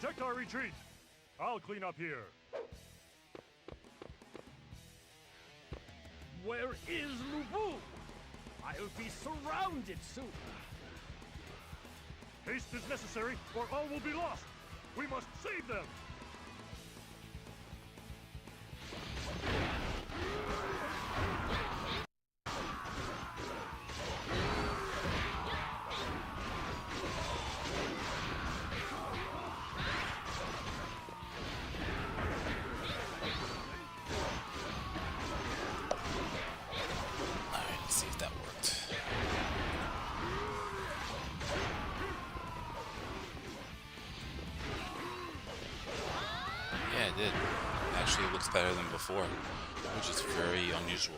Protect our retreat. I'll clean up here. Where is Lubu? I'll be surrounded soon. Haste is necessary, or all will be lost. We must save them. Let's see if that worked. Yeah, it did. Actually, it looks better than before, which is very unusual.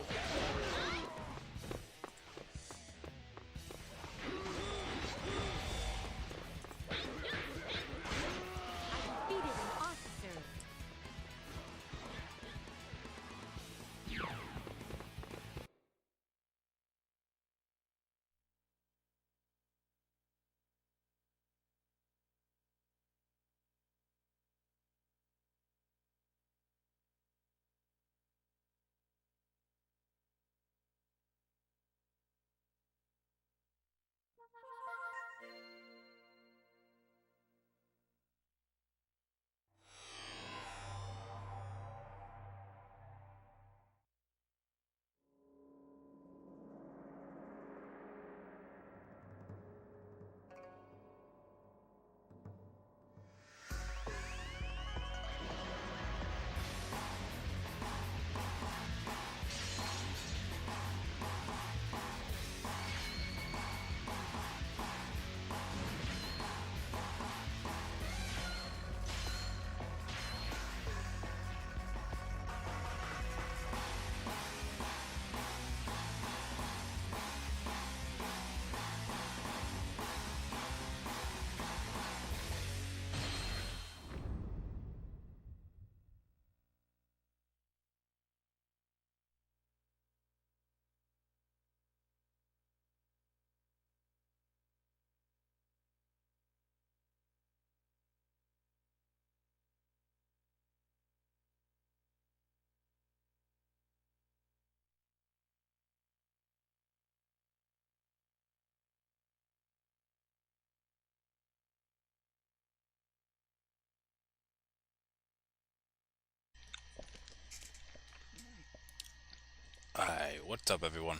Alright, what's up everyone?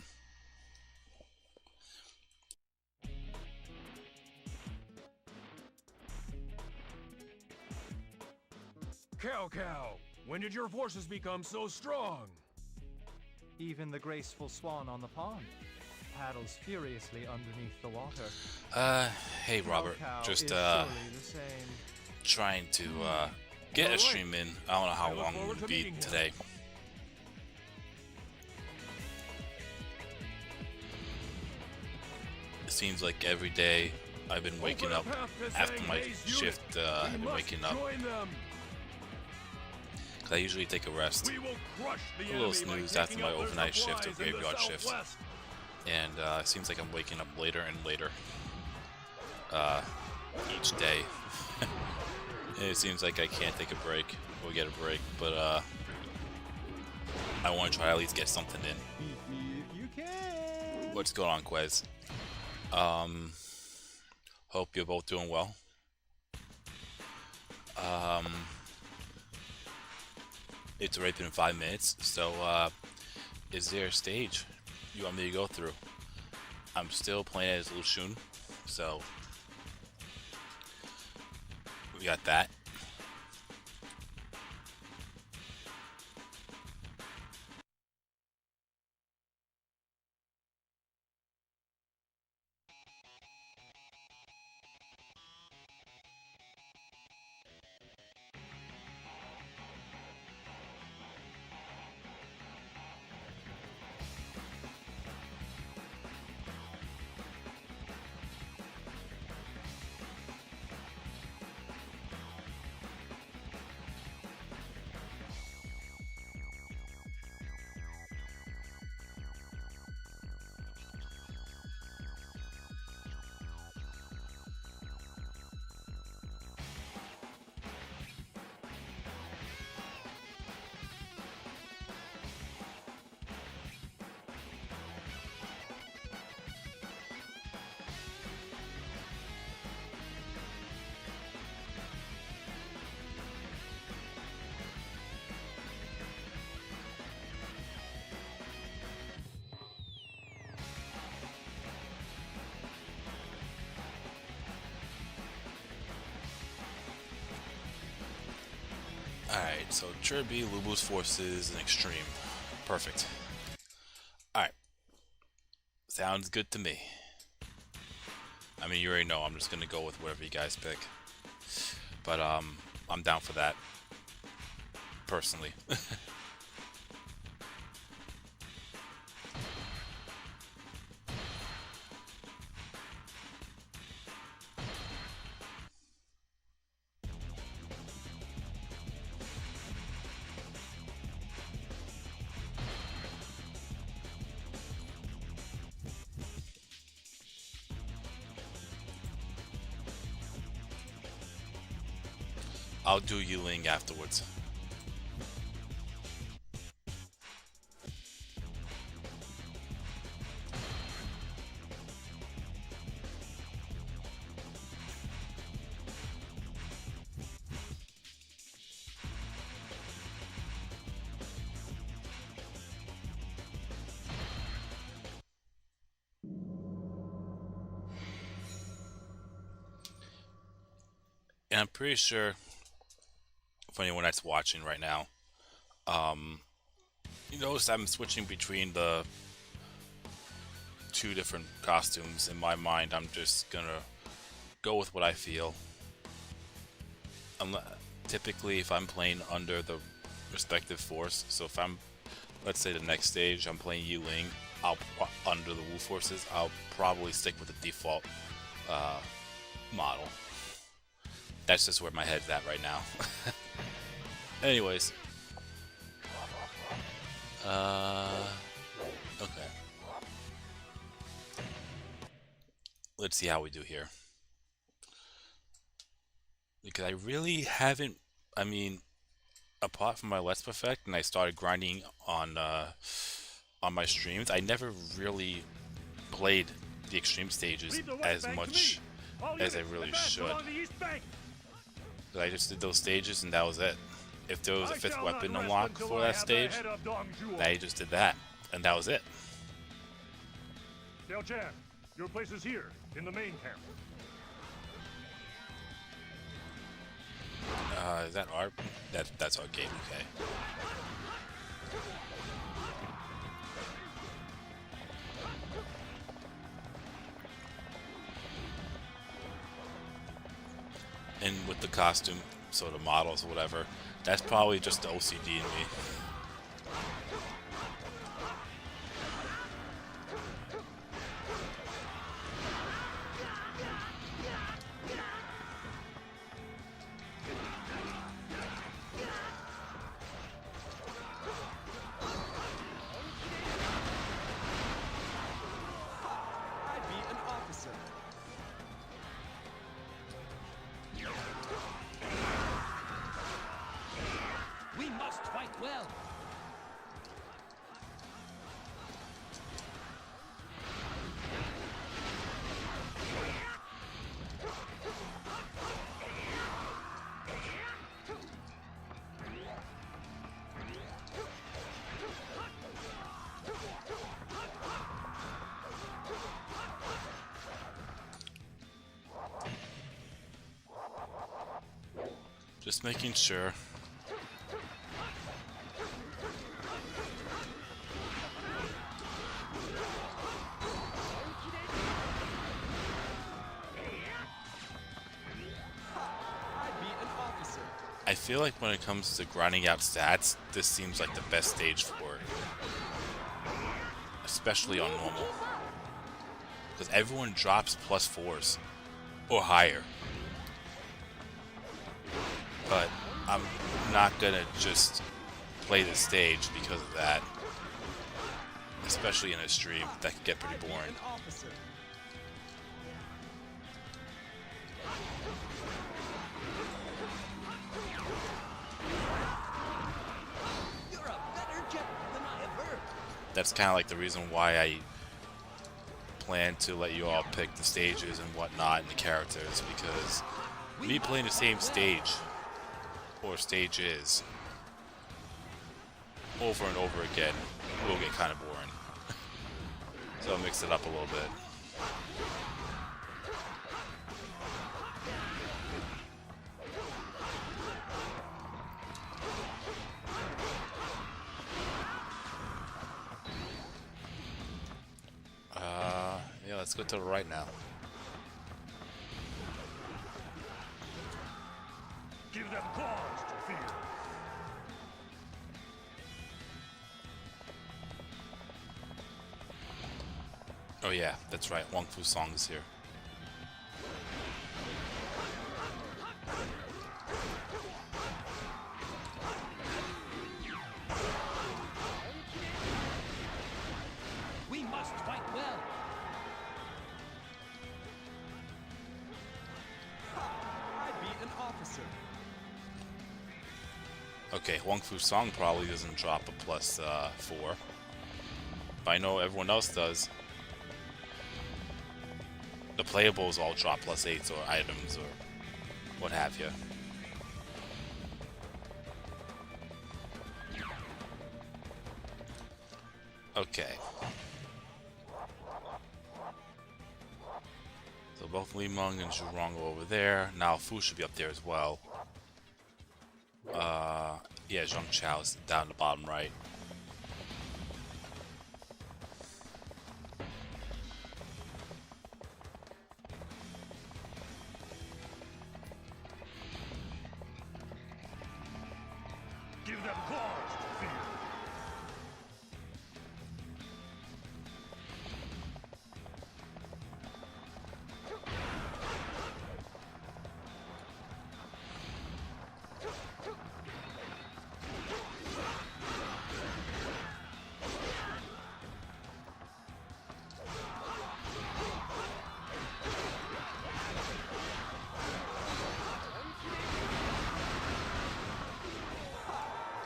Cow, when did your forces become so strong? Even the graceful swan on the pond paddles furiously underneath the water. Hey Robert, Cow just is surely the same. trying to get a stream in. I don't know how I look long it forward will to be meeting him. today. It seems like every day I've been waking up after my shift. I've been waking up. Cause I usually take a rest, a little snooze after my overnight shift or graveyard shift, and it seems like I'm waking up later and later each day. And it seems like I can't take a break or get a break, but I want to try to at least get something in. If you can. What's going on, Quez? Hope you're both doing well. It's already been 5 minutes, so is there a stage you want me to go through? I'm still playing as Lushun, so we got that. Alright, so Chirby, Lubu's forces, and Extreme. Perfect. Alright. Sounds good to me. I mean, you already know I'm just gonna go with whatever you guys pick. But, I'm down for that. Personally. I'll do Yuling afterwards. And I'm pretty sure, for anyone that's watching right now, you notice I'm switching between the two different costumes. In my mind, I'm just gonna go with what I feel. Typically, if I'm playing under the respective force, so if I'm, let's say the next stage, I'm playing Yuling, under the Wu forces, I'll probably stick with the default model. That's just where my head's at right now. Anyways. Okay. Let's see how we do here. Because I really haven't, I mean, apart from my Let's Perfect and I started grinding on my streams, I never really played the extreme stages as much as I really should. I just did those stages and that was it. If there was a 5th weapon unlocked for that stage, I just did that, and that was it. Xiao Chan, your place is here, in the main camp. Is that our... That's our game, okay. And with the costume, so the models or whatever, that's probably just the OCD in me. Just making sure. I feel like when it comes to grinding out stats, this seems like the best stage for it. Especially on normal. Because everyone drops +4s or higher. But I'm not gonna just play the stage because of that. Especially in a stream, that could get pretty boring. That's kind of like the reason why I plan to let you all pick the stages and whatnot and the characters, because me playing the same stage or stages over and over again will get kind of boring. So I'll mix it up a little bit. let's go to the right now. Give them cause to fear. Oh yeah, that's right. Wong Fu Song is here. We must fight well. I beat an officer. Okay, Wong Fu Song probably doesn't drop a plus 4. But I know everyone else does. The playables all drop plus 8s or items or what have you. Okay. So both Li Meng and Zhu Rong are over there. Now Fu should be up there as well. Yeah, Zheng Chao's down the bottom right. Give them cause to fear.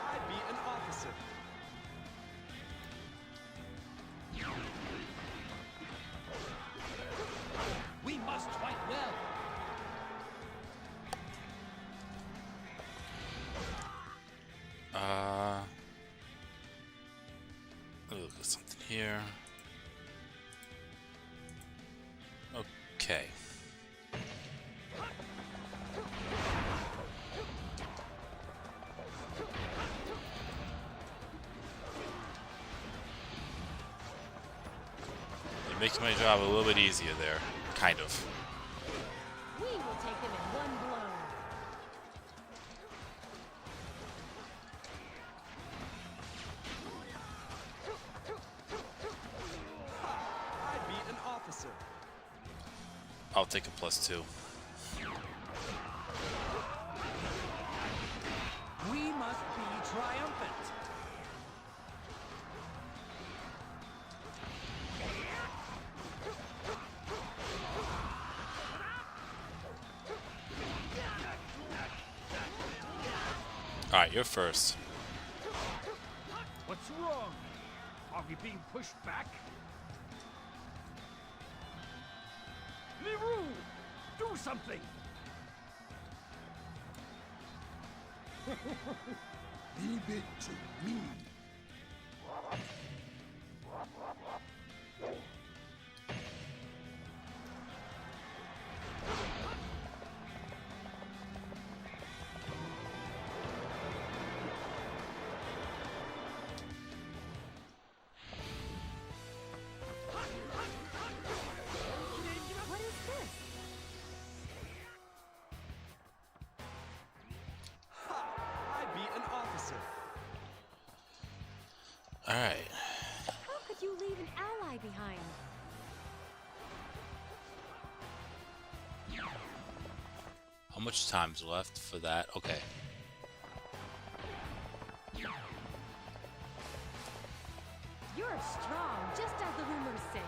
I beat an officer. We must fight well. Look at something here. Okay. You're making my job a little bit easier there, kind of. We will take them in one blow. I beat an officer. I'll take a plus 2. We must be triumphant. Alright, you're first. What's wrong? Are we being pushed back? Liru! Do something! Leave it to me. What is this? I beat an officer. Alright. How could you leave an ally behind? How much time's left for that? Okay. You're strong, just as the rumors say.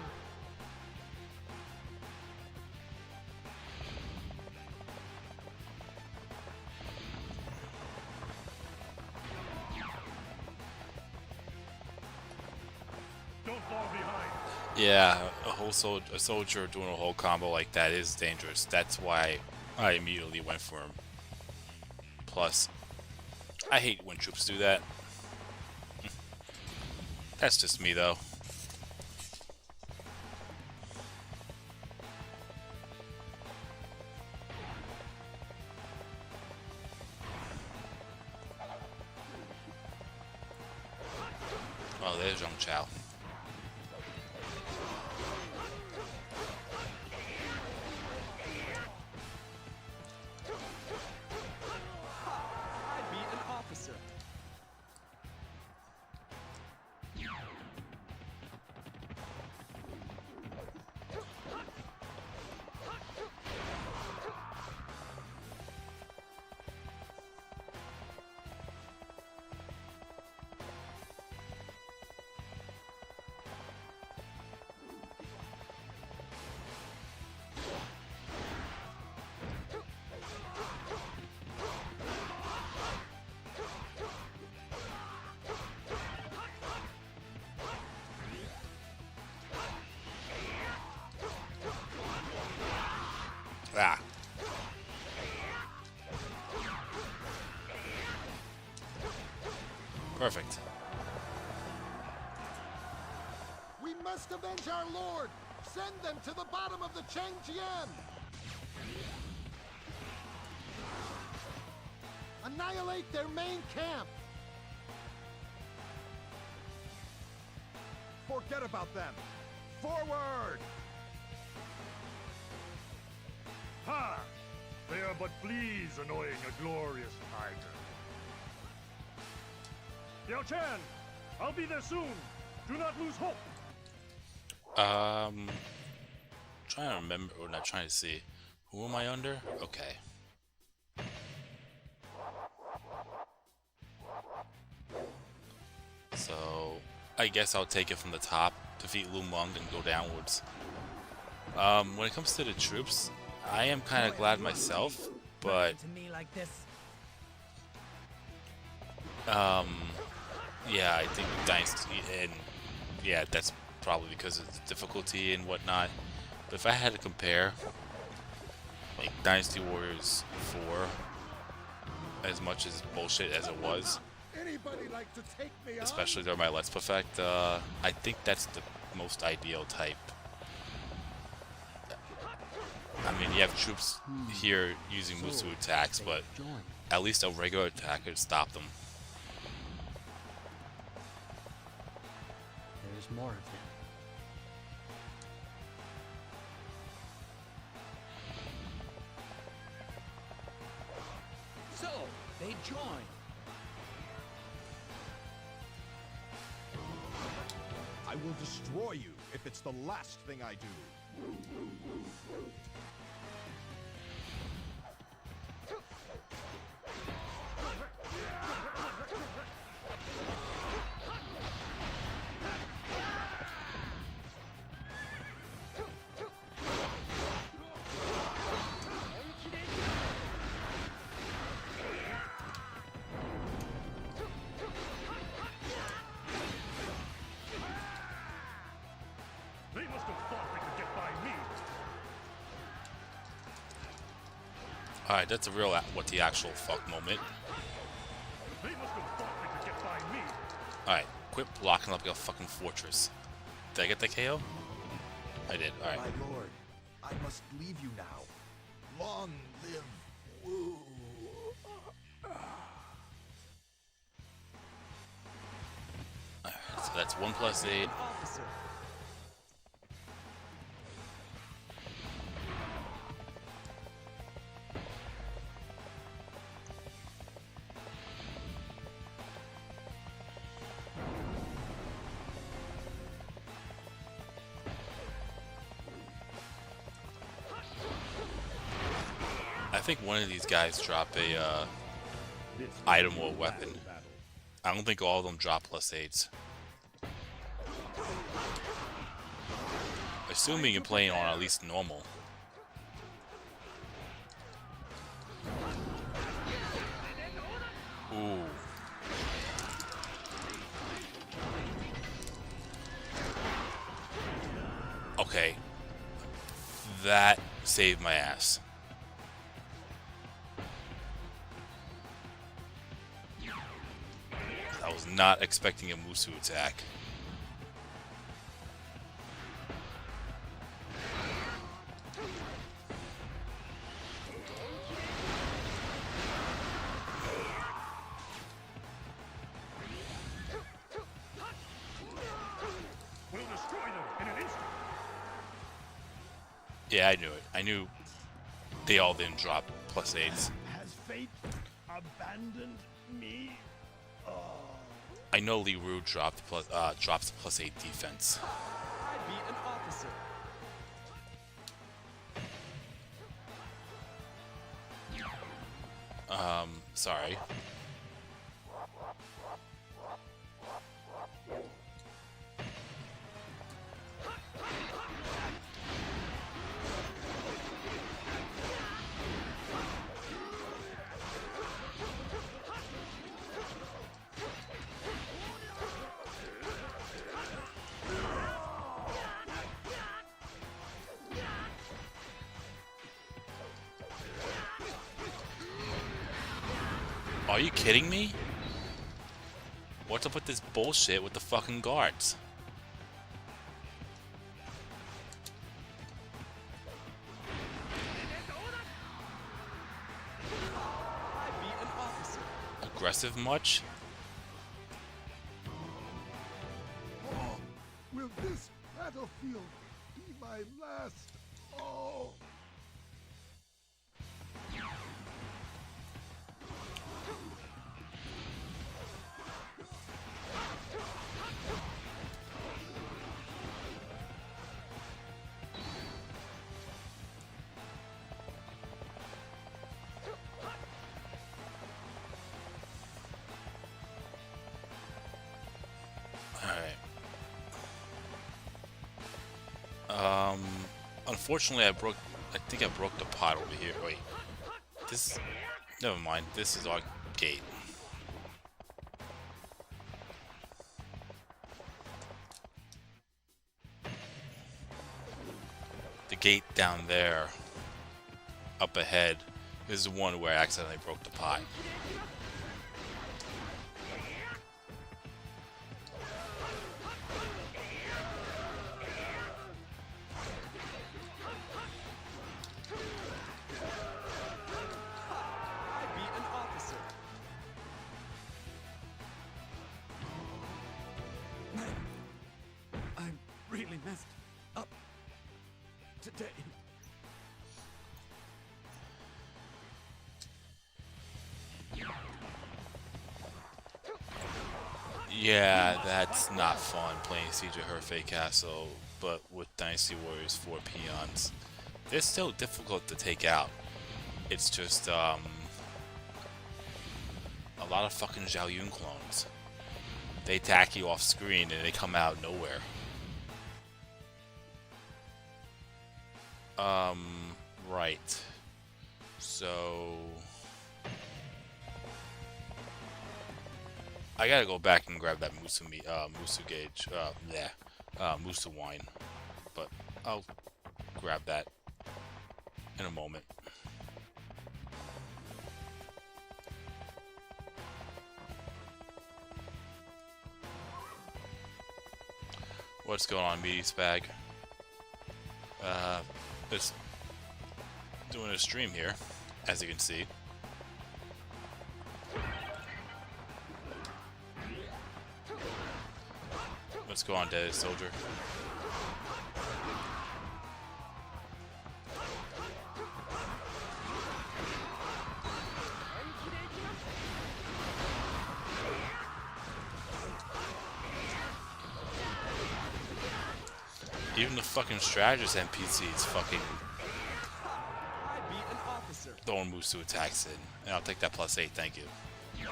Don't fall behind. Yeah, a soldier doing a whole combo like that is dangerous. That's why I immediately went for him. Plus, I hate when troops do that. That's just me, though. Oh, there's Zheng Chao. Perfect. We must avenge our lord! Send them to the bottom of the Changjian! Annihilate their main camp! Forget about them! Forward! Ha! They are but fleas annoying a glorious tiger. Yao Chan! I'll be there soon! Do not lose hope! Trying to remember, or not trying to see. Who am I under? Okay. So, I guess I'll take it from the top, defeat Lu Meng, and go downwards. When it comes to the troops, I am kind of glad myself, but To me like this. yeah, I think Dynasty, and yeah, that's probably because of the difficulty and whatnot. But if I had to compare, like Dynasty Warriors 4, as much as bullshit as it was, Anybody like to take me on? especially during my Let's Perfect, I think that's the most ideal type. I mean, you have troops here using Musu attacks, but at least a regular attack could stop them. There's more of them. So, they join. I will destroy you if it's the last thing I do. They must have thought they could get by me. Alright, that's a real what the actual fuck moment. They must have thought they could get by me. Alright, quit blocking up like a fucking fortress. Did I get the KO? I did, alright. My lord, I must leave you now. Long live Wu. So that's 1 + 8. Officer. I think one of these guys drop a item or weapon. I don't think all of them drop +8s. Assuming you're playing on at least normal. Ooh. Okay. That saved my ass. I was not expecting a Musu attack. We'll destroy them in an instant. Yeah, I knew it. I knew they all didn't drop +8s. Has fate abandoned me? I know Li Ru dropped drops +8 defense. I'd be an officer. Sorry. Are you kidding me? What What's up with this bullshit with the fucking guards? Aggressive much? Oh, will this battlefield be my last? Oh. Unfortunately, I think I broke the pot over here. Wait. This... Never mind. This is our gate. The gate down there, up ahead, is the one where I accidentally broke the pot. Really messed up today. Yeah, that's not fun playing Siege of Herfei Castle, but with Dynasty Warriors 4 peons. They're still difficult to take out. It's just, a lot of fucking Zhao Yun clones. They attack you off screen and they come out of nowhere. Right. So... I gotta go back and grab that Musu gauge, Musu wine. But I'll grab that in a moment. What's going on, Meaty Spag? Just doing a stream here, as you can see. What's going on, Dead Soldier? Even the fucking strategist NPCs fucking throwing Musu attacks in. And I'll take that +8, thank you. We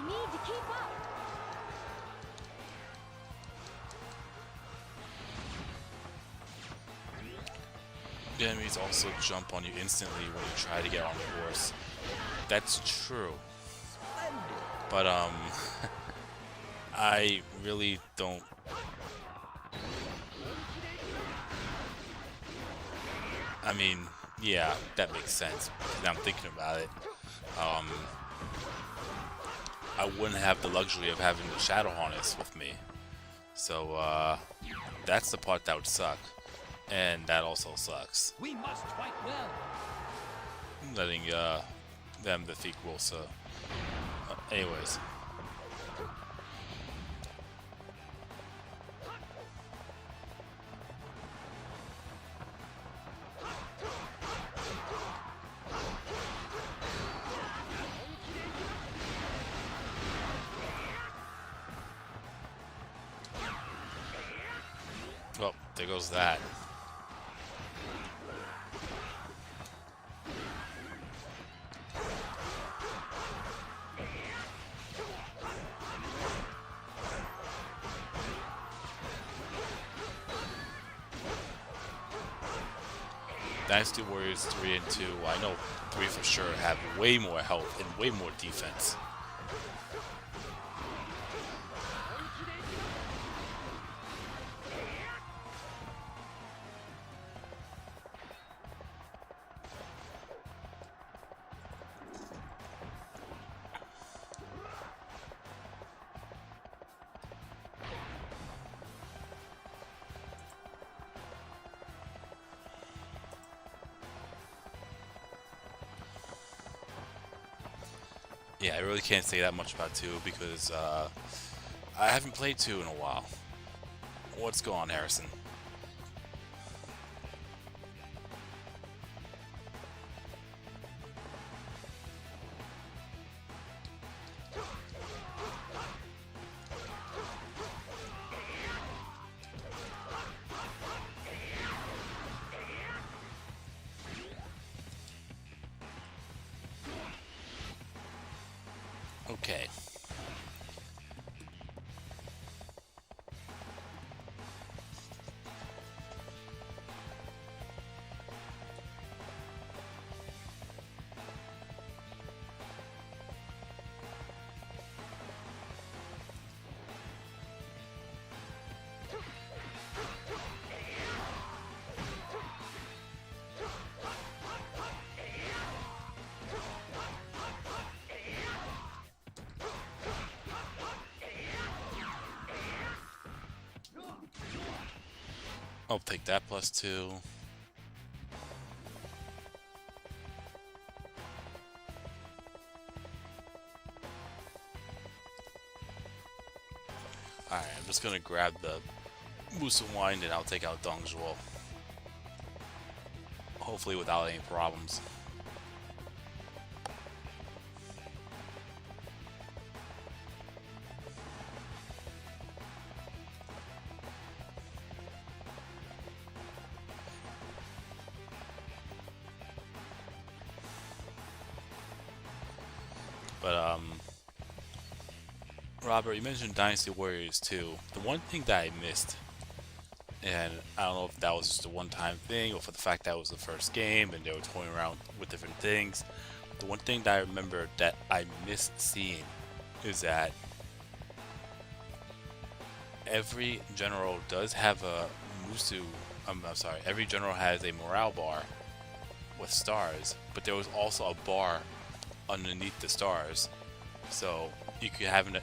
need to keep up. The enemies also jump on you instantly when you try to get on the horse. That's true. But I really don't. I mean, yeah, that makes sense. Now I'm thinking about it. I wouldn't have the luxury of having the Shadow Harness with me. So, that's the part that would suck. And that also sucks. We must fight well. Letting, them defeat Wilsa. Anyways. Well, there goes that. Dynasty Warriors 3 and 2, I know 3 for sure, have way more health and way more defense. Yeah, I really can't say that much about 2 because I haven't played 2 in a while. What's going on, Harrison? Okay. I'll take that +2. Alright, I'm just gonna grab the Musa Wine and I'll take out Dongzhuo. Hopefully without any problems. But, Robert, you mentioned Dynasty Warriors 2. The one thing that I missed, and I don't know if that was just a one-time thing or for the fact that it was the first game and they were toying around with different things, the one thing that I remember that I missed seeing is that every general does have a I'm sorry, every general has a morale bar with stars, but there was also a bar underneath the stars, so you could have you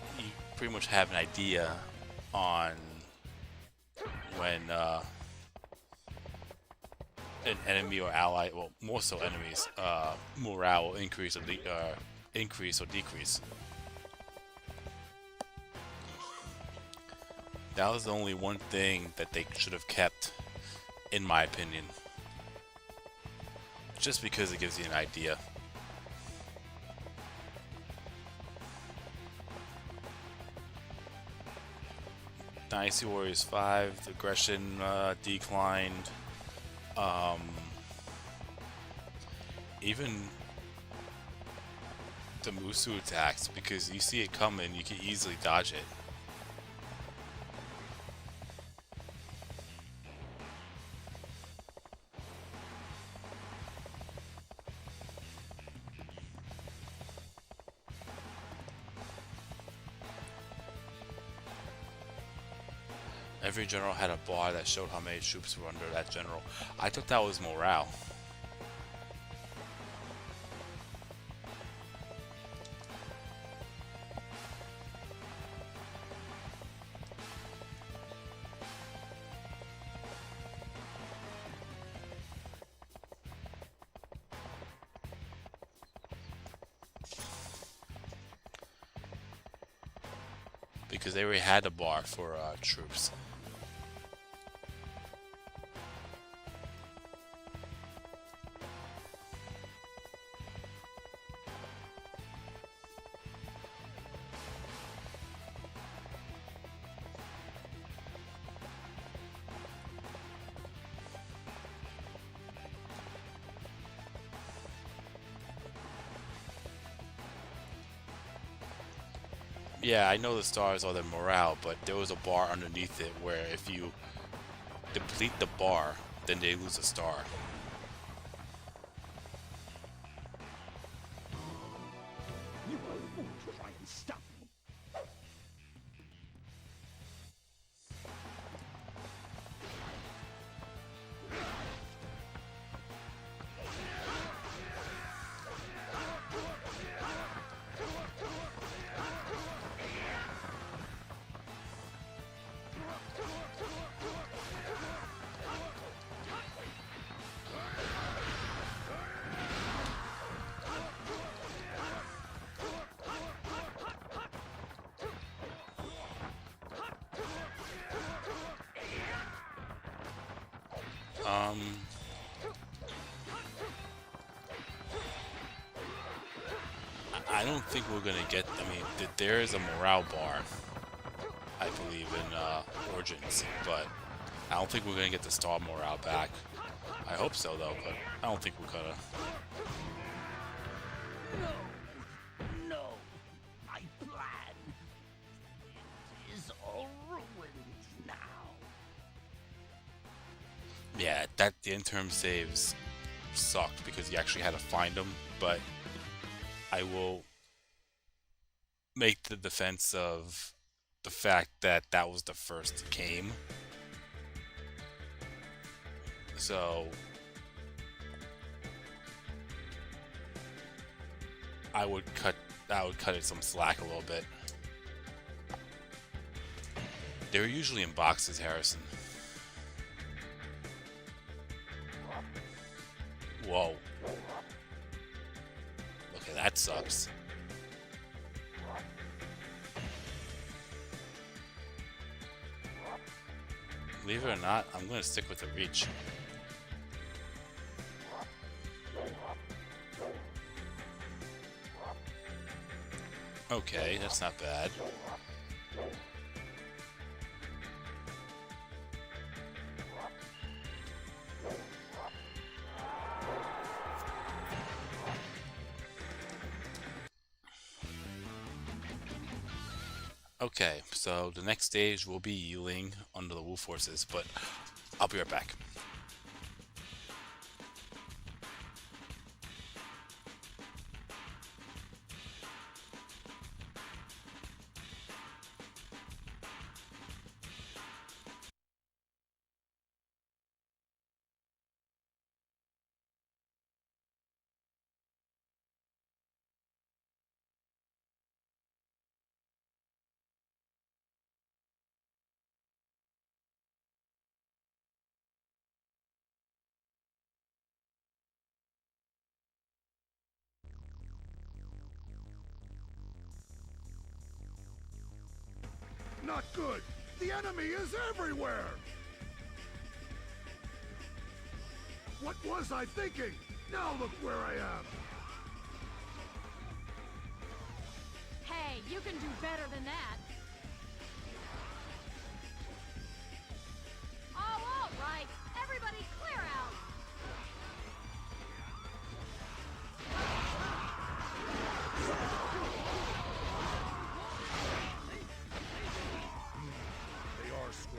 pretty much have an idea on when an enemy or ally, well, more so enemies, morale will increase or decrease. That was the only one thing that they should have kept, in my opinion, just because it gives you an idea. Dynasty Warriors 5, the aggression declined. Even the Musu attacks, because you see it coming, you can easily dodge it. Every general had a bar that showed how many troops were under that general. I thought that was morale. Because they already had a bar for troops. Yeah, I know the stars are the morale, but there was a bar underneath it where if you deplete the bar, then they lose a star. You are a fool to try and stop me. I don't think we're gonna get. I mean, there is a morale bar, I believe, in Origins, but I don't think we're gonna get the star morale back. I hope so, though, but I don't think we're gonna. No, my plan is all ruined now. Yeah, the interim saves sucked because you actually had to find them, but I will make the defense of the fact that that was the first game. So I would cut it some slack a little bit. They're usually in boxes, Harrison. Whoa. Okay, that sucks. Believe it or not, I'm going to stick with the reach. Okay, that's not bad. Okay, so the next stage will be Yiling under the Wolf Forces, but I'll be right back. Not good! The enemy is everywhere! What was I thinking? Now look where I am! Hey, you can do better than that. Oh, all right. Everybody clear out. They are strong.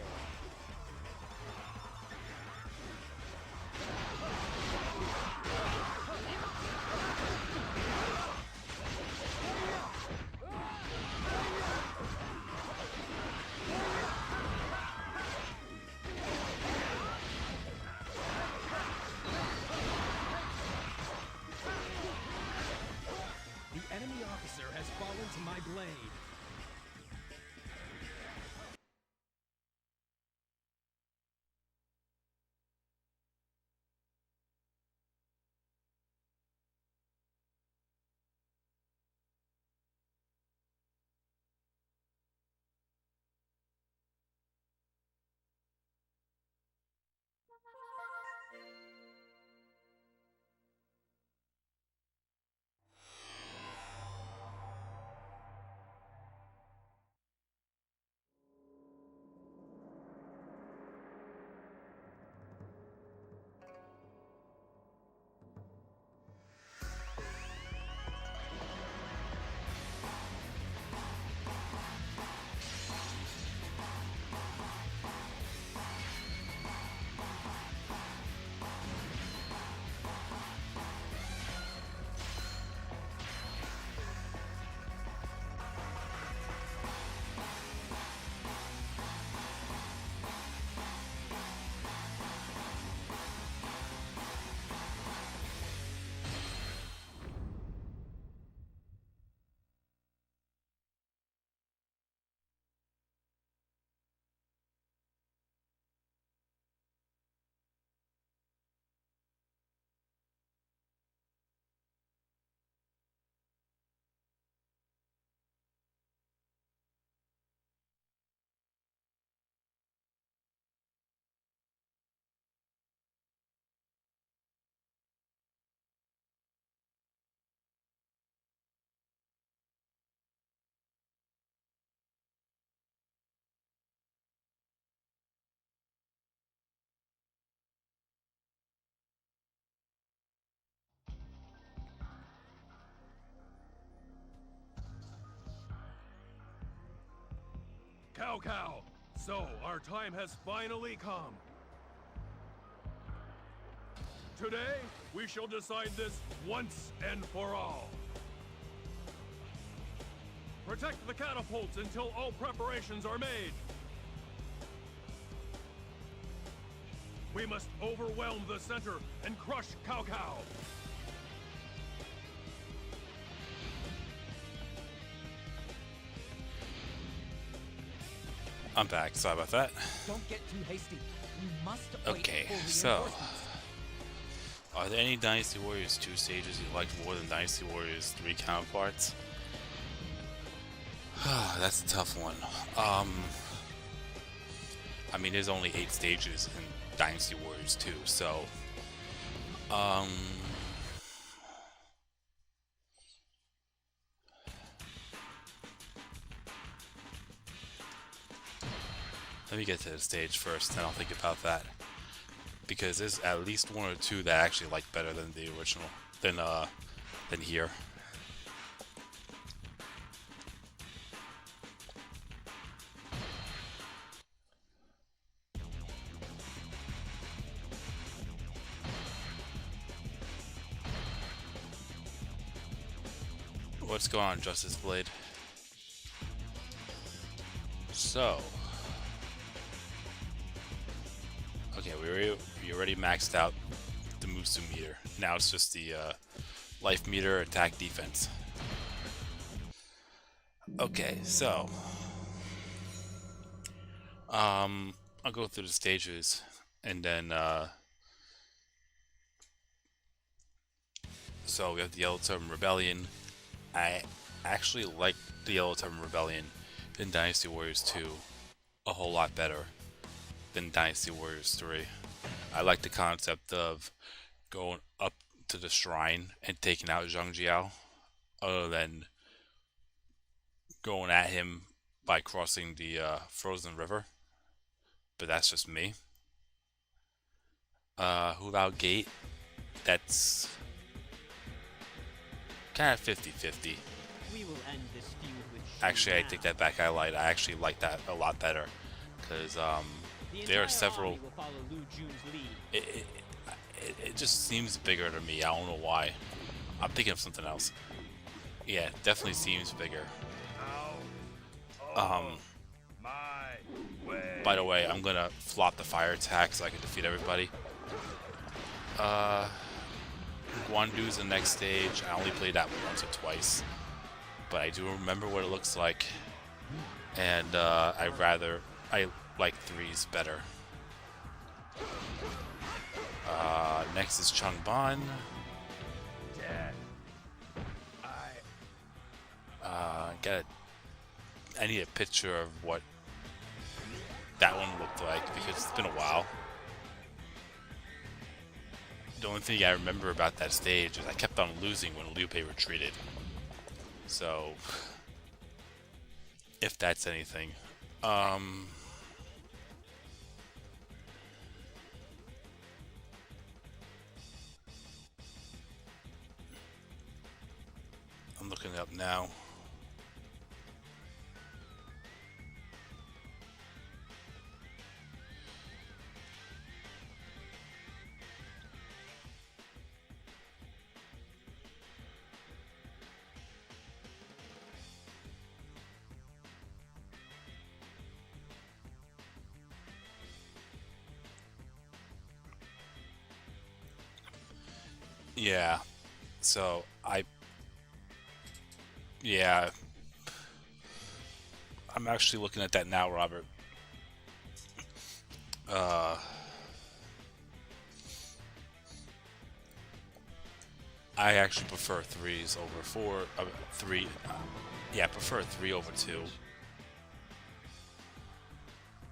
Cao Cao! So, our time has finally come. Today, we shall decide this once and for all. Protect the catapults until all preparations are made. We must overwhelm the center and crush Cao Cao. I'm back. Sorry about that. Don't get too hasty. You must wait Okay, for so reinforcements. are there any Dynasty Warriors 2 stages you liked more than Dynasty Warriors 3 counterparts? That's a tough one. I mean, there's only 8 stages in Dynasty Warriors 2, so let me get to the stage first, then I'll think about that. Because there's at least 1 or 2 that I actually like better than the original, than here. What's going on, Justice Blade? So, okay, we already maxed out the Musu meter. Now it's just the life meter, attack, defense. Okay, so I'll go through the stages, and then so we have the Yellow Turban Rebellion. I actually like the Yellow Turban Rebellion in Dynasty Warriors 2 a whole lot better than Dynasty Warriors 3. I like the concept of going up to the shrine and taking out Zhang Jiao, other than going at him by crossing the frozen river. But that's just me. Hulao Gate, that's kind of 50-50. We will end this feud with Actually, I take that back. I actually like that a lot better, because there are several. It just seems bigger to me. I don't know why. I'm thinking of something else. Yeah, it definitely seems bigger. By the way, I'm gonna flop the fire attack so I can defeat everybody. Guandu's the next stage. I only played that once or twice, but I do remember what it looks like, and I like 3s better. Next is Changban. I need a picture of what that one looked like, because it's been a while. The only thing I remember about that stage is I kept on losing when Liu Bei retreated. So, if that's anything. I'm looking it up now. Yeah, so I'm actually looking at that now, Robert. I actually prefer 3s over 4. 3. Yeah, I prefer 3 over 2.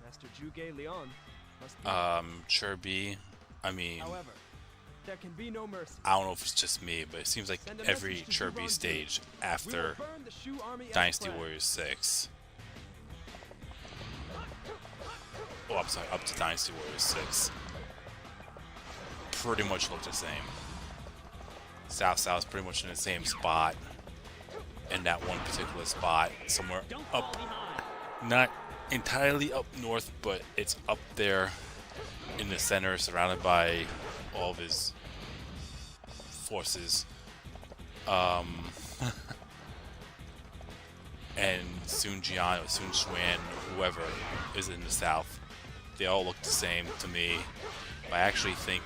Master Zhuge Liang must be. Chirby. I mean, However, there can be no mercy. I don't know if it's just me, but it seems like Send a every message to Chirby Zhuge stage We will after burn the Shu army as Dynasty planned. Warriors 6. Oh, I'm sorry, up to Dynasty Warriors 6. Pretty much look the same. South's pretty much in the same spot. In that one particular spot, somewhere Don't fall up. behind. not entirely up north, but it's up there in the center, surrounded by all of his forces. And Sun Jian or Sun Xuan, whoever is in the south, they all look the same to me. I actually think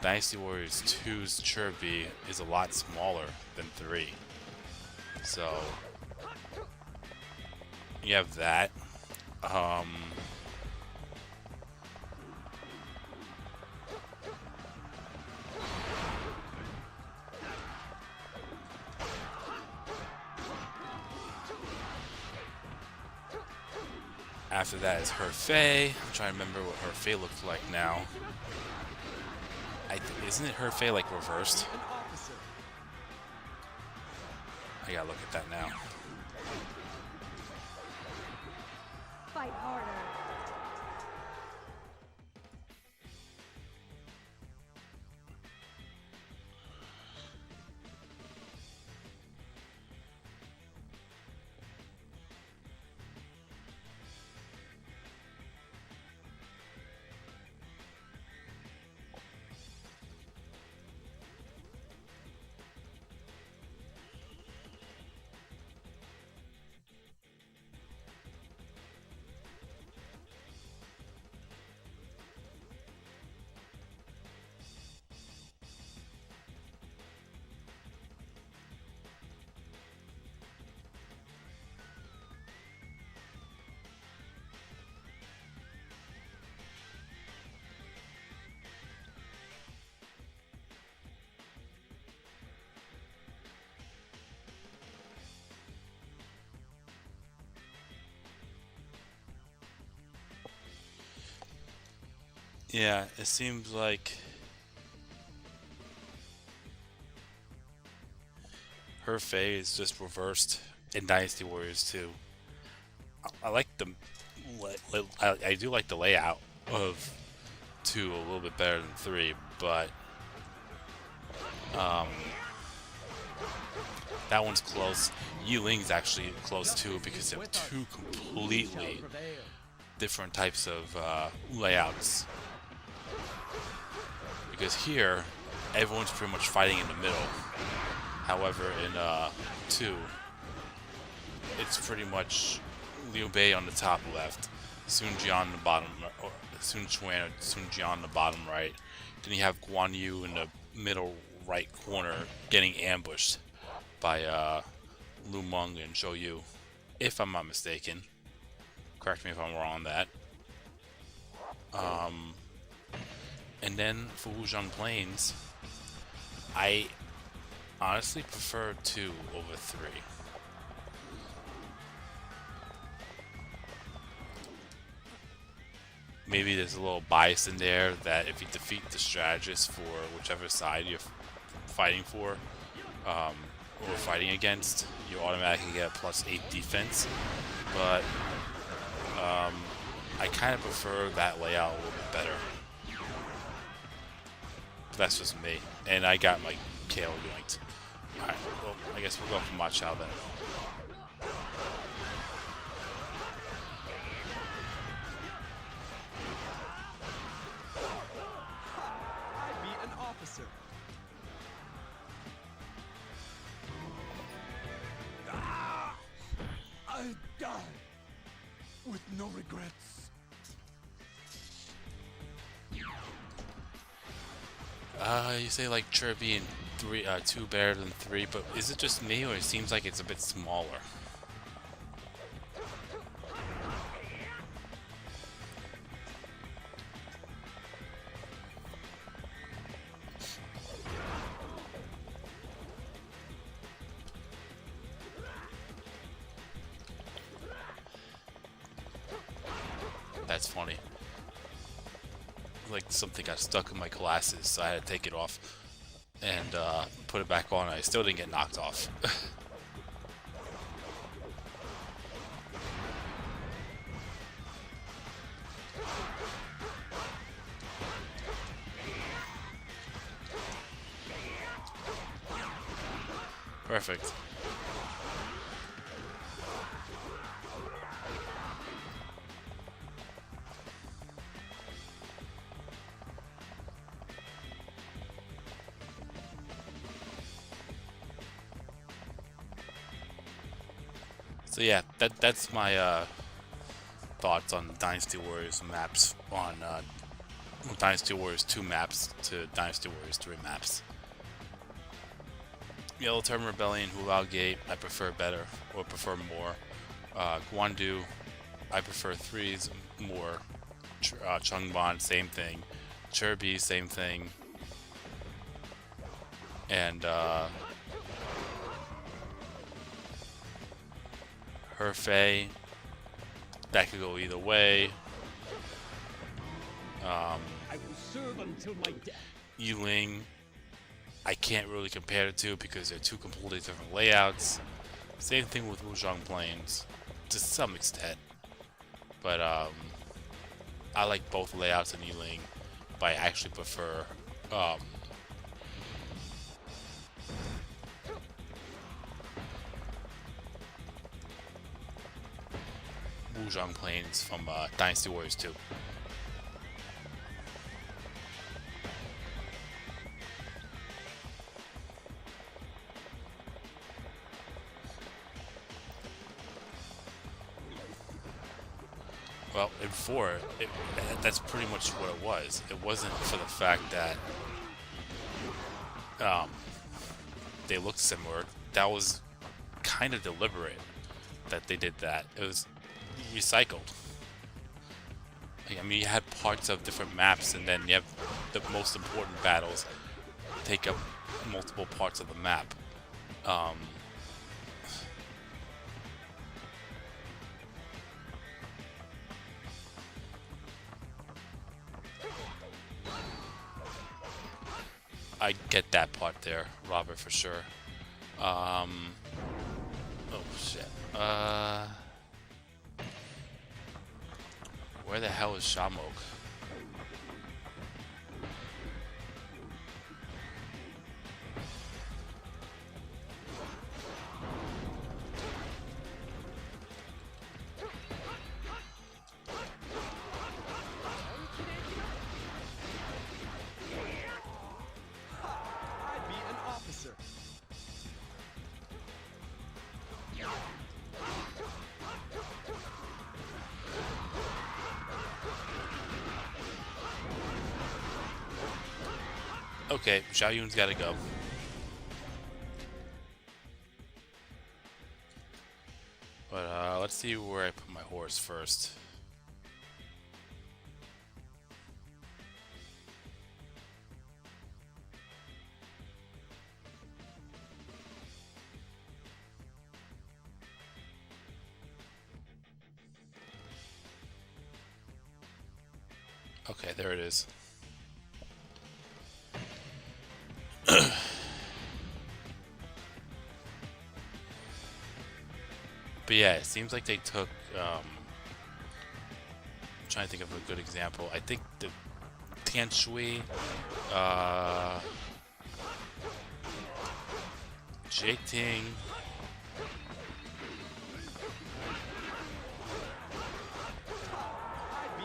Dynasty Warriors 2's Chirby is a lot smaller than 3. So you have that. After that is Hefei. I'm trying to remember what Hefei looks like now. Isn't it Hefei like reversed? I gotta look at that now. Fight harder. Yeah, it seems like Hefei is just reversed in Dynasty Warriors 2. I like the I do like the layout of 2 a little bit better than 3, but that one's close. Yiling's actually close too because they have 2 completely different types of layouts. Because here, everyone's pretty much fighting in the middle. However, in 2, it's pretty much Liu Bei on the top left, Sun Jian on the bottom, or Sun Xuan or Sun Jian on the bottom right. Then you have Guan Yu in the middle right corner getting ambushed by Lu Meng and Zhou Yu, if I'm not mistaken. Correct me if I'm wrong on that. And then for Wuzhong Plains, I honestly prefer 2 over 3. Maybe there's a little bias in there that if you defeat the strategist for whichever side you're fighting for, or fighting against, you automatically get a +8 defense. But I kind of prefer that layout a little bit better. That's just me. And I got my KO yoinked. Alright, well, I guess we'll go for Ma Chao then. I beat an officer. I die with no regrets. You say like Chirby and 2 better than 3, but is it just me or it seems like it's a bit smaller? That's funny. Like something got stuck in my glasses, so I had to take it off and put it back on. I still didn't get knocked off. Perfect. So yeah, that's my thoughts on Dynasty Warriors maps on Dynasty Warriors 2 maps to Dynasty Warriors 3 maps. Yellow Turban Rebellion, Hulao Gate, I prefer better, or prefer more. Guandu, I prefer 3s more. Chungban, same thing. Chirby, same thing. And Hefei, that could go either way. I will serve until my death. Yiling, I can't really compare the two because they're two completely different layouts. Same thing with Wuzhong Plains, to some extent. But I like both layouts in Yiling, but I actually prefer Wuzhong Plains from Dynasty Warriors 2. Well, in 4, that's pretty much what it was. It wasn't for the fact that they looked similar. That was kind of deliberate that they did that. It was recycled. I mean, you had parts of different maps, and then you have the most important battles take up multiple parts of the map. I get that part there, Robert, for sure. Oh shit. Where the hell is Shamok? I'd be an officer. Okay, Xiao Yun's gotta go. But let's see where I put my horse first. Okay, there it is. But yeah, it seems like they took, I'm trying to think of a good example. I think the Tian Shui, Jieting,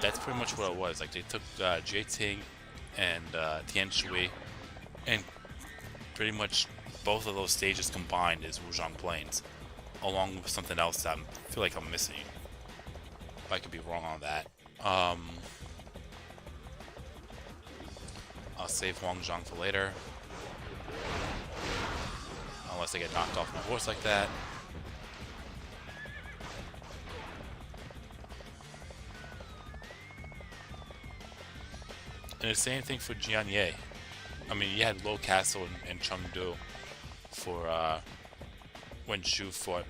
that's pretty much what it was. Like, they took Jieting and Tian Shui, and pretty much both of those stages combined is Wuzhong Plains, along with something else that I feel like I'm missing. I could be wrong on that. I'll save Huangzhang for later. Unless I get knocked off my horse like that. And the same thing for Jianye. I mean, you had Low Castle and Chengdu for when Shu fought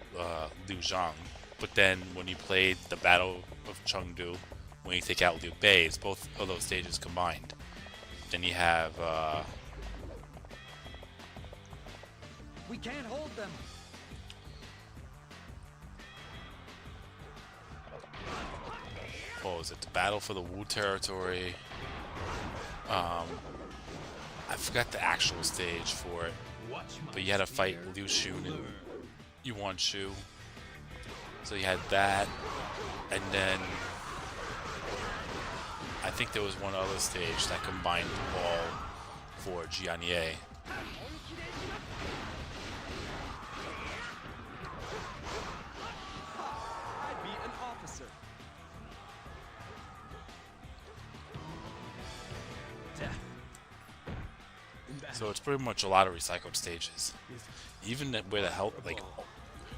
Liu Zhang, but then when you played the Battle of Chengdu, when you take out Liu Bei, it's both of those stages combined. Then you have We can't hold them. what was it? The Battle for the Wu territory. I forgot the actual stage for it, but you had to fight Liu Xun and Yuan Shu. So you had that, and then I think there was one other stage that combined all for Jianye. So it's pretty much a lot of recycled stages. Even where the health, like,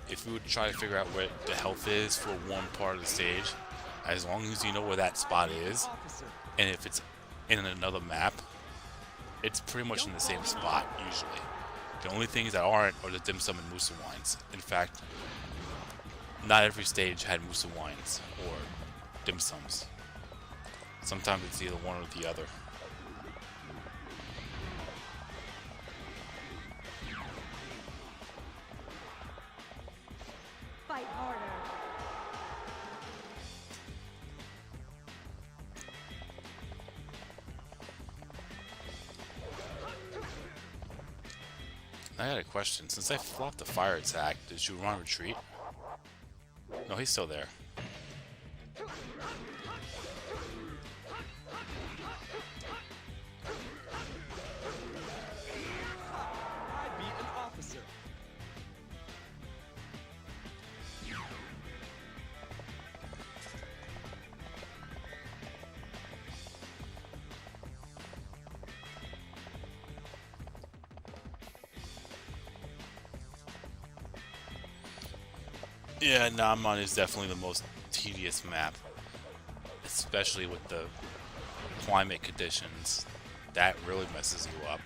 if you would try to figure out where the health is for one part of the stage, as long as you know where that spot is, and if it's in another map, it's pretty much in the same spot, usually. The only things that aren't are the dim sum and musa wines. In fact, not every stage had musa wines or dim sums. Sometimes it's either one or the other. Fight harder. I got a question. Since I flopped the fire attack, did Juron retreat? No, he's still there. I beat an officer. Yeah, Namon is definitely the most tedious map. Especially with the climate conditions. That really messes you up.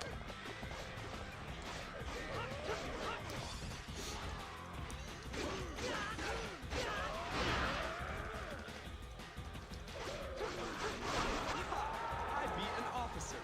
I beat an officer.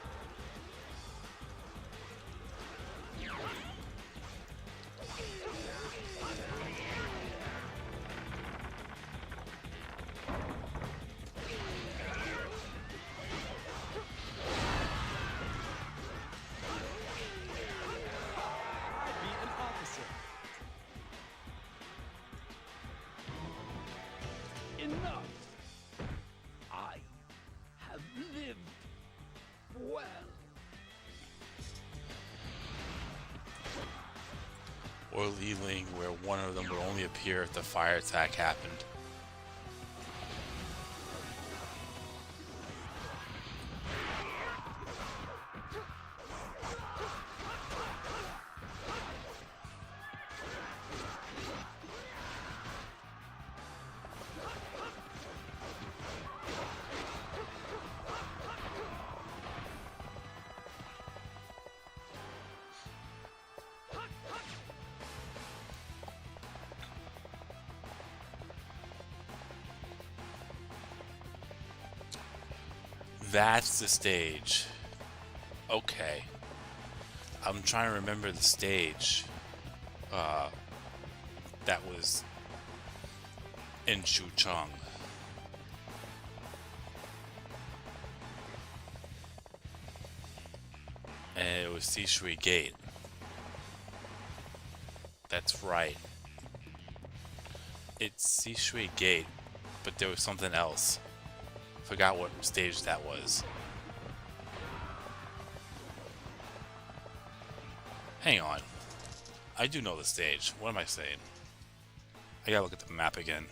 I beat an officer. Enough! I have lived well. Or Li-Ling, where one of them would only appear if the fire attack happened. That's the stage. Okay. I'm trying to remember the stage. That was in Chucheng. And it was Sishui Gate. That's right. It's Sishui Gate, but there was something else. Forgot what stage that was. Hang on. I do know the stage. What am I saying? I gotta look at the map again.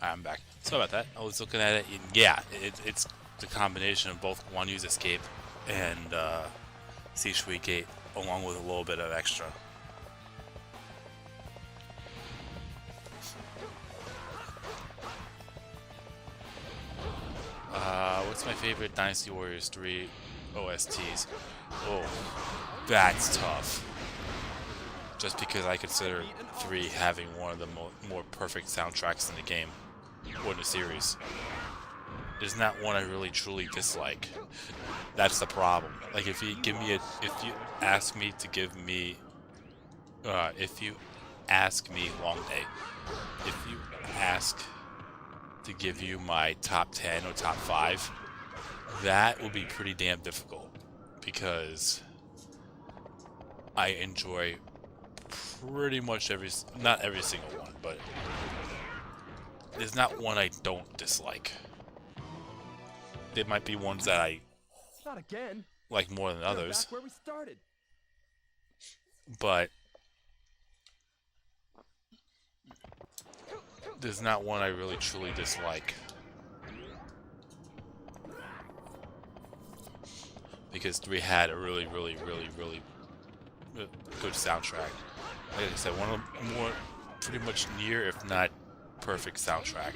I'm back. Sorry about that. I was looking at it. And yeah, it's the combination of both Guan Yu's escape and Sishui Gate, along with a little bit of extra. What's my favorite Dynasty Warriors 3 OSTs. Oh, that's tough. Just because I consider 3 having one of the more perfect soundtracks in the game or in the series. It's not one I really truly dislike. That's the problem. Like if you ask me to give me, if you ask me Long Day, if you ask to give you my top 10 or top 5, that will be pretty damn difficult because I enjoy pretty much not every single one, but there's not one I don't dislike. There might be ones that I Not again. like more than others, Back where we started. but there's not one I really truly dislike. Because 3 had a really good soundtrack. Like I said, one of the more pretty much near, if not perfect soundtrack.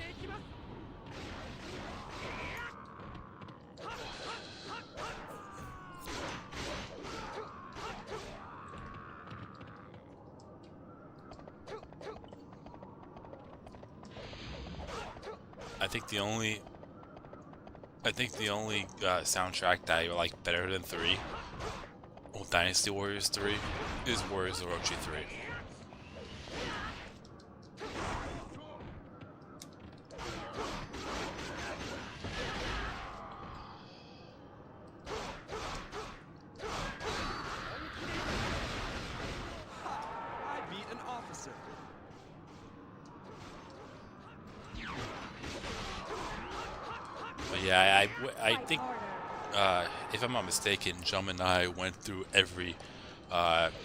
I think the only soundtrack that I like better than 3, well, Dynasty Warriors 3, is Warriors of Orochi 3. I beat an officer. But yeah, I think, if I'm not mistaken, Jum and I went through every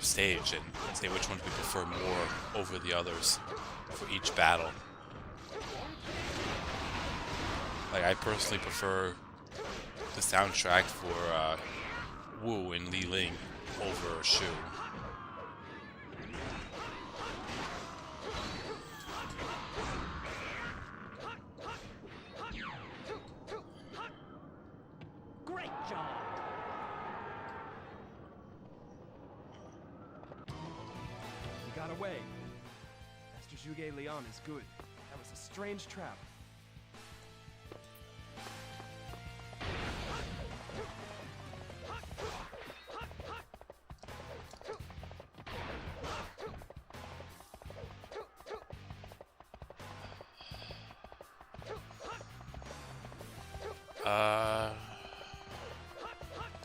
stage and say which ones we prefer more over the others for each battle. Like, I personally prefer the soundtrack for Wu and Li Ling over Shu. Great job. We got away. Master Zhuge Liang is good. That was a strange trap.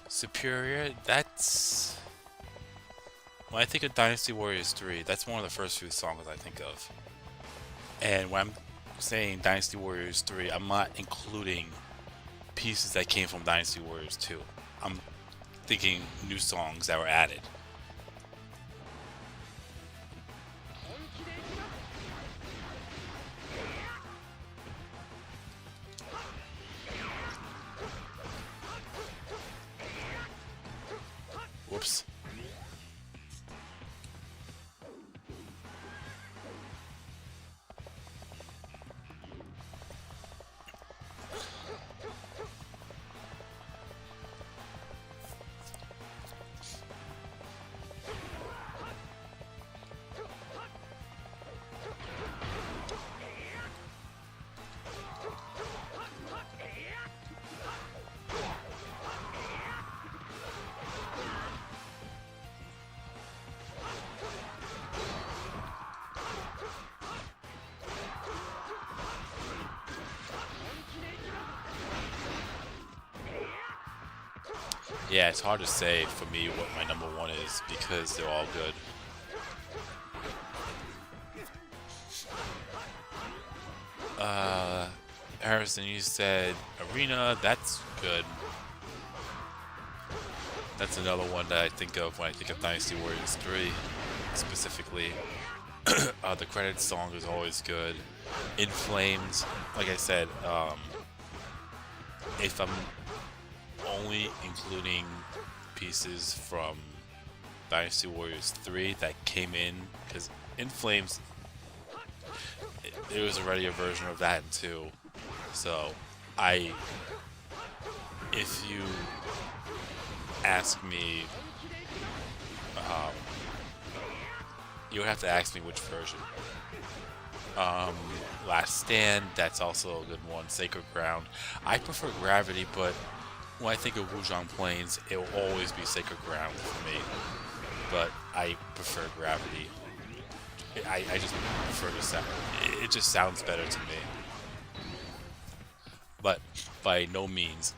Superior, that's... When I think of Dynasty Warriors 3, that's one of the first few songs I think of. And when I'm saying Dynasty Warriors 3, I'm not including pieces that came from Dynasty Warriors 2. I'm thinking new songs that were added. Whoops. Yeah, it's hard to say for me what my number 1 is because they're all good. Harrison, you said Arena, that's good. That's another one that I think of when I think of Dynasty Warriors 3, specifically. The credits song is always good. In Flames, like I said, if I'm only including pieces from Dynasty Warriors 3 that came in, because In Flames, there was already a version of that in 2, so I if you ask me, you would have to ask me which version. Last Stand, that's also a good one. Sacred Ground. I prefer Gravity, but when I think of Wuzhong Plains, it will always be Sacred Ground for me. But I prefer Gravity. I just prefer the sound. It just sounds better to me. But by no means,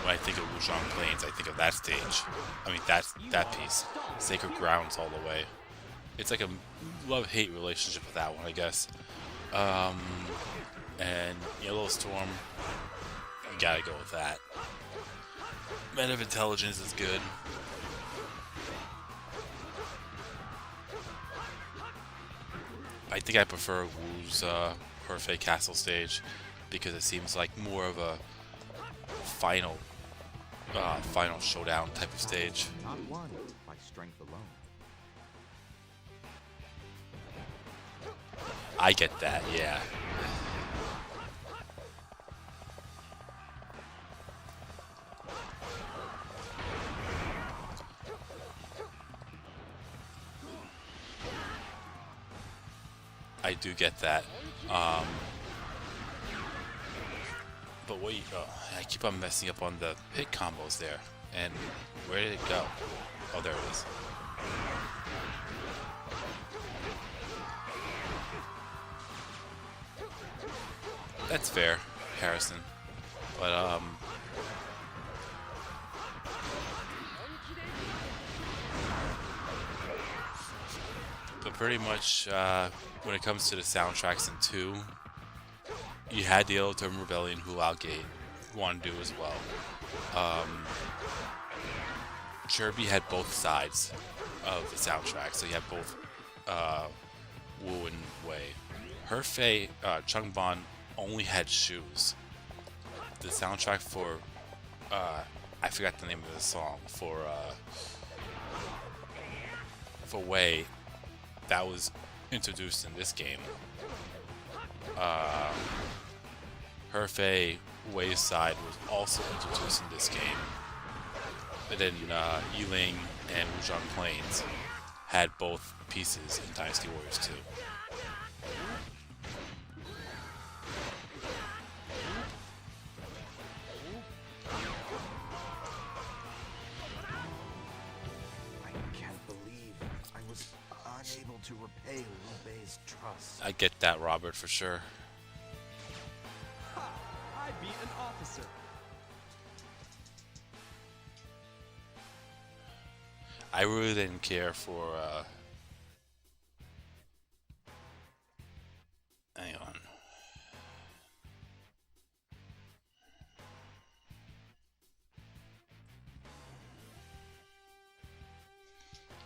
when I think of Wuzhong Plains, I think of that stage. I mean, that piece. Sacred Grounds all the way. It's like a love-hate relationship with that one, I guess. And Yellowstorm, you gotta go with that. Men of Intelligence is good. I think I prefer Wu's Perfect Castle stage because it seems like more of a final showdown type of stage. Not won by strength alone. I get that, yeah. I do get that. But wait, I keep on messing up on the hit combos there. And where did it go? Oh, there it is. That's fair, Harrison. But, pretty much, when it comes to the soundtracks in 2, you had the Yellowstone Rebellion, Hulao Gate, Guandu as well. Kirby had both sides of the soundtrack, so you have both Wu and Wei. Hefei, Chungbon only had shoes. The soundtrack for, I forgot the name of the song, for Wei, that was introduced in this game. Hefei, Wei's side was also introduced in this game. But then Yiling and Wuzhong Plains had both pieces in Dynasty Warriors 2. To repay Liu Bei's trust. I get that, Robert, for sure. Ha! I beat an officer. I really didn't care for, hang on.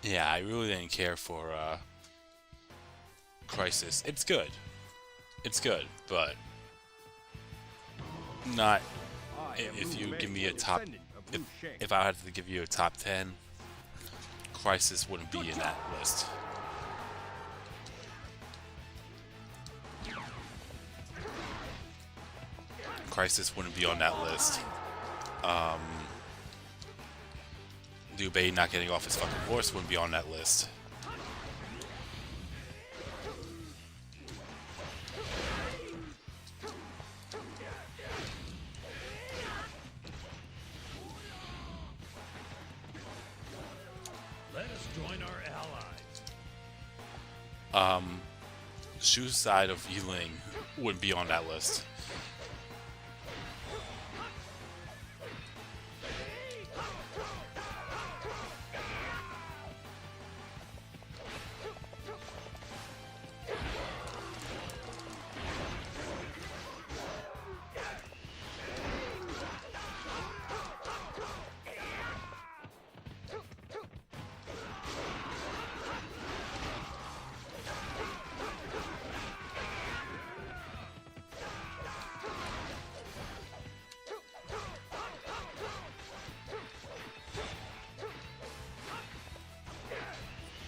Yeah, I really didn't care for, Crisis. It's good. It's good, but not if you give me a top. If I had to give you a top 10, Crisis wouldn't be in that list. Crisis wouldn't be on that list. Liu Bei not getting off his fucking horse wouldn't be on that list. Let us join our allies. Shu's side of Yiling wouldn't be on that list.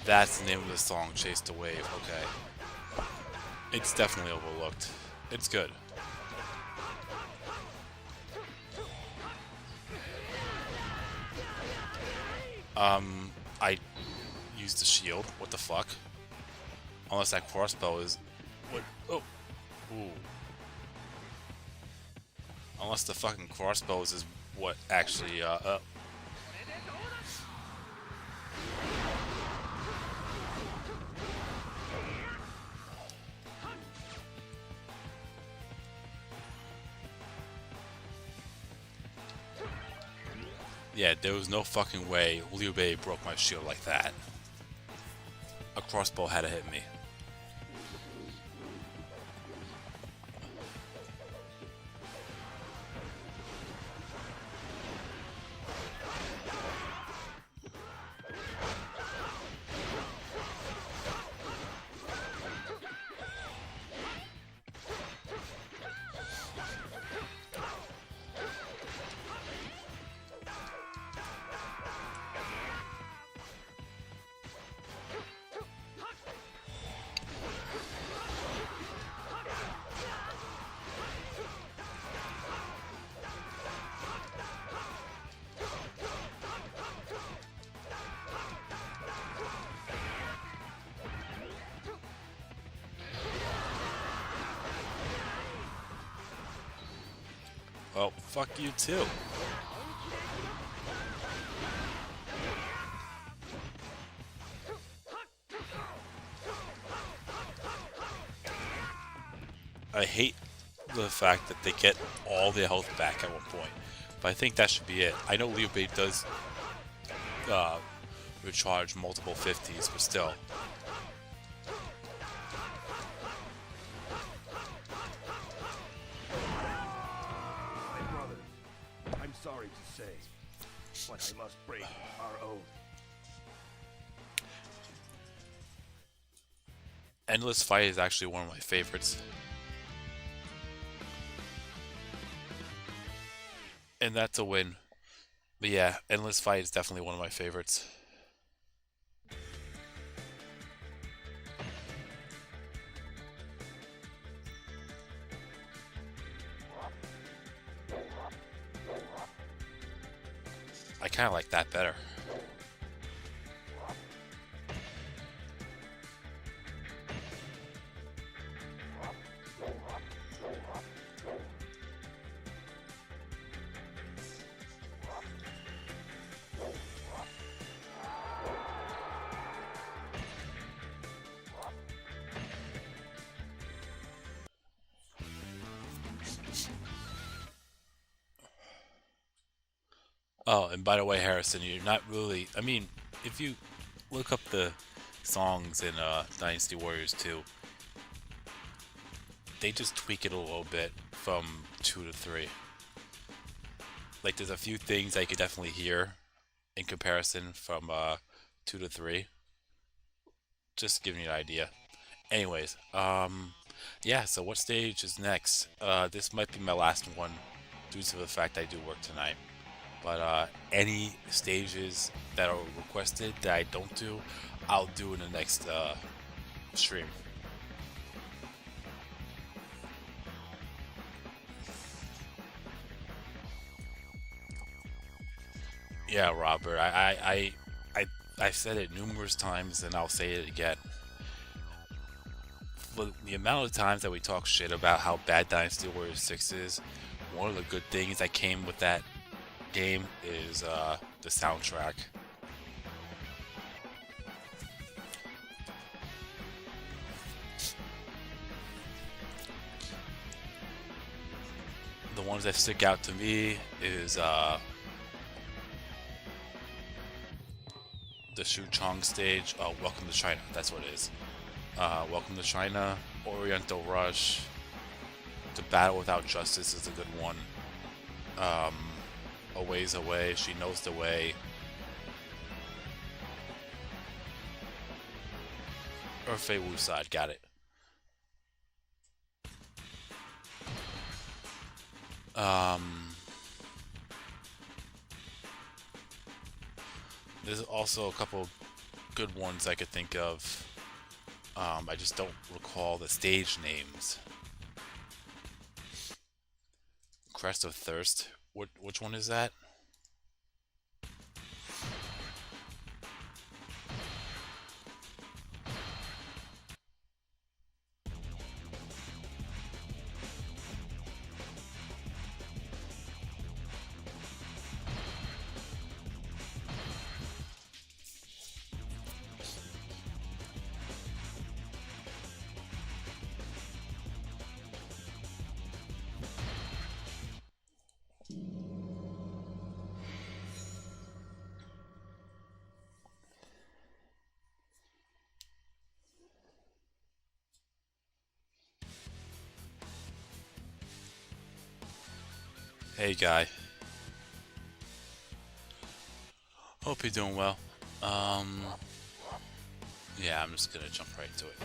That's the name of the song, Chase the Wave. Okay. It's definitely overlooked. It's good. I use the shield. What the fuck? Unless that crossbow is... What? Oh. Ooh. Unless the fucking crossbows is what actually, Yeah, there was no fucking way Liu Bei broke my shield like that. A crossbow had to hit me. Well, fuck you too. I hate the fact that they get all their health back at one point, but I think that should be it. I know Liu Bei does recharge multiple 50s, but still. My brother, I'm sorry to say, but I must break our oath. Endless Fight is actually one of my favorites. And that's a win. But yeah, Endless Fight is definitely one of my favorites. I kind of like that better. Oh, and by the way, Harrison, you're not really... I mean, if you look up the songs in Dynasty Warriors 2, they just tweak it a little bit from 2 to 3. Like, there's a few things I could definitely hear in comparison from 2 to 3. Just giving you an idea. Anyways, yeah, so what stage is next? This might be my last one due to the fact I do work tonight. But any stages that are requested that I don't do, I'll do in the next stream. Yeah, Robert, I've said it numerous times and I'll say it again. For the amount of times that we talk shit about how bad Dynasty Warriors 6 is, one of the good things that came with that game is the soundtrack. The ones that stick out to me is the Shu Chong stage. Welcome to China. That's what it is. Welcome to China. Oriental Rush. The Battle Without Justice is a good one. A Ways Away, She Knows the Way. Or Fei Wu Side, got it. There's also a couple good ones I could think of. I just don't recall the stage names. Crest of Thirst. Which one is that? Hey, guy. Hope you're doing well. Yeah, I'm just gonna jump right to it.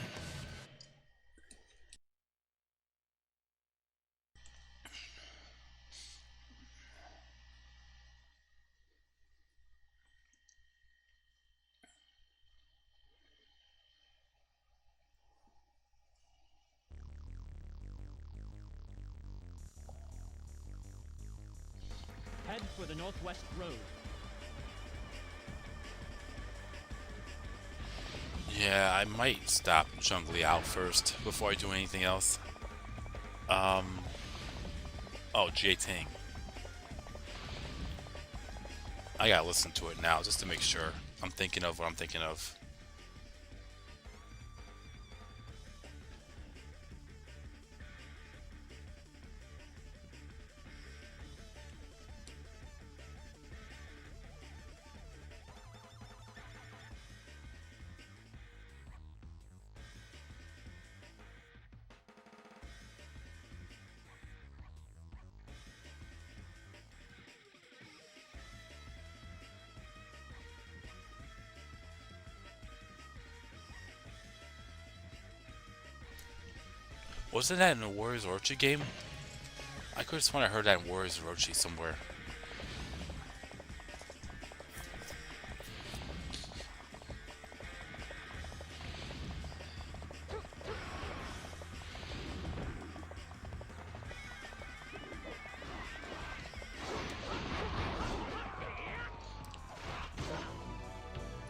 Head for the Northwest Road. Yeah, I might stop Zhang Liao first before I do anything else. Oh, Jie Ting. I gotta listen to it now just to make sure I'm thinking of what I'm thinking of. Wasn't that in the Warriors Orochi game? I could have sworn I heard that in Warriors Orochi somewhere.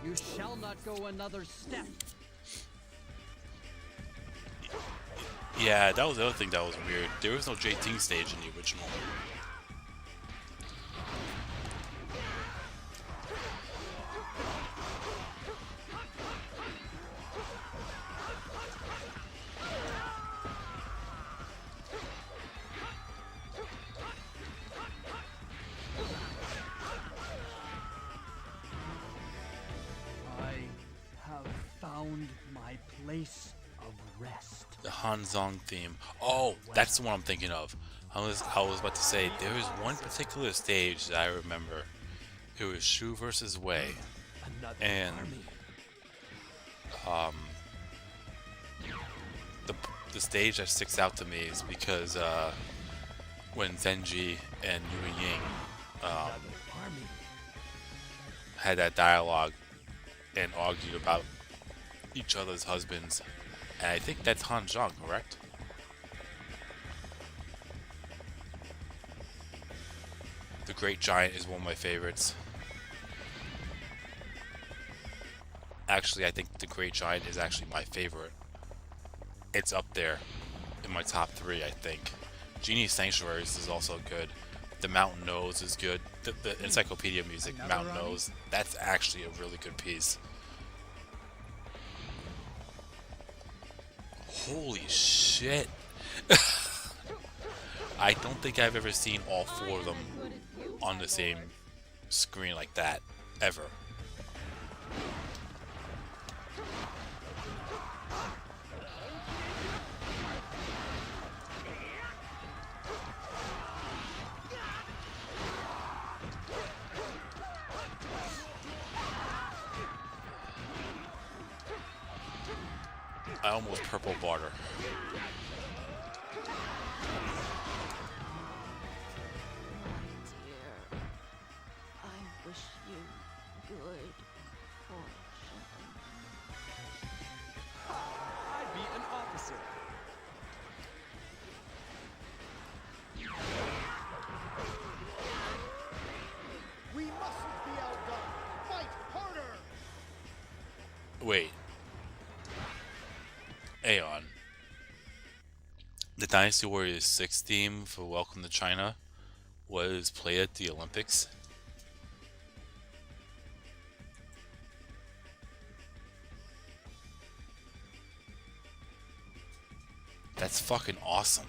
You shall not go another step. Yeah, that was the other thing that was weird. There was no Jie Ting stage in the original. I have found my place of rest. The Hanzong theme. Oh, that's the one I'm thinking of. I was about to say, there was one particular stage that I remember. It was Shu versus Wei. And the stage that sticks out to me is because when Zenji and Yu Ying had that dialogue and argued about each other's husbands. And I think that's Han Zhang, correct? The Great Giant is one of my favorites. Actually, I think The Great Giant is actually my favorite. It's up there in my top 3, I think. Genie's Sanctuaries is also good. The Mountain Nose is good. The Encyclopedia Music, Mountain Nose, that's actually a really good piece. Holy shit. I don't think I've ever seen all 4 of them on the same screen like that, ever. I almost purple barter. Dear, I wish you good fortune. I'd be an officer. We mustn't be outdone. Fight harder. Wait. Aeon. The Dynasty Warriors 6 theme for Welcome to China was played at the Olympics. That's fucking awesome.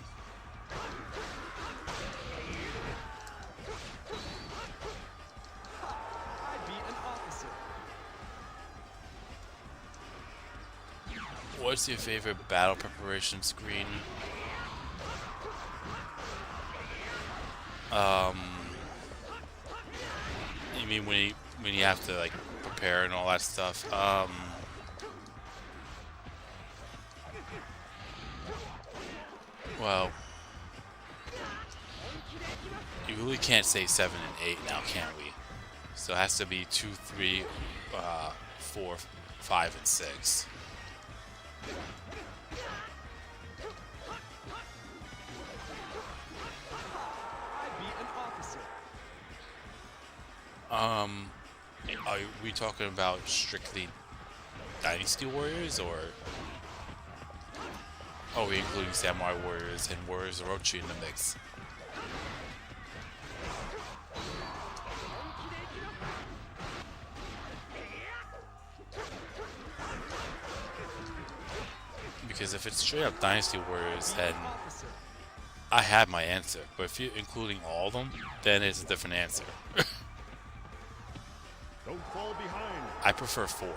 I'd be an officer. What's your favorite battle preparation screen? You mean when you have to like prepare and all that stuff? Well, you really can't say 7 and 8 now, can we? So it has to be 2, 3, 4, 5, and 6. Are we talking about strictly Dynasty Warriors, or are we including Samurai Warriors and Warriors Orochi in the mix? Because if it's straight up Dynasty Warriors, then I have my answer. But if you're including all of them, then it's a different answer. Don't fall behind. I prefer 4.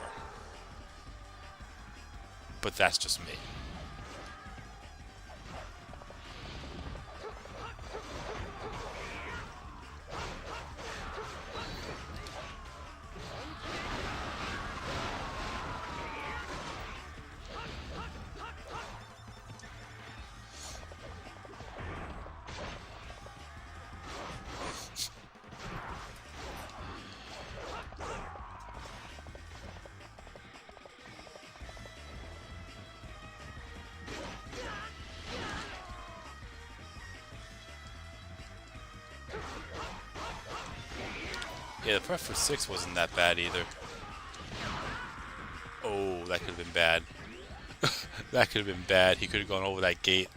But that's just me. Yeah, the prep for 6 wasn't that bad either. Oh, that could have been bad. That could have been bad. He could have gone over that gate.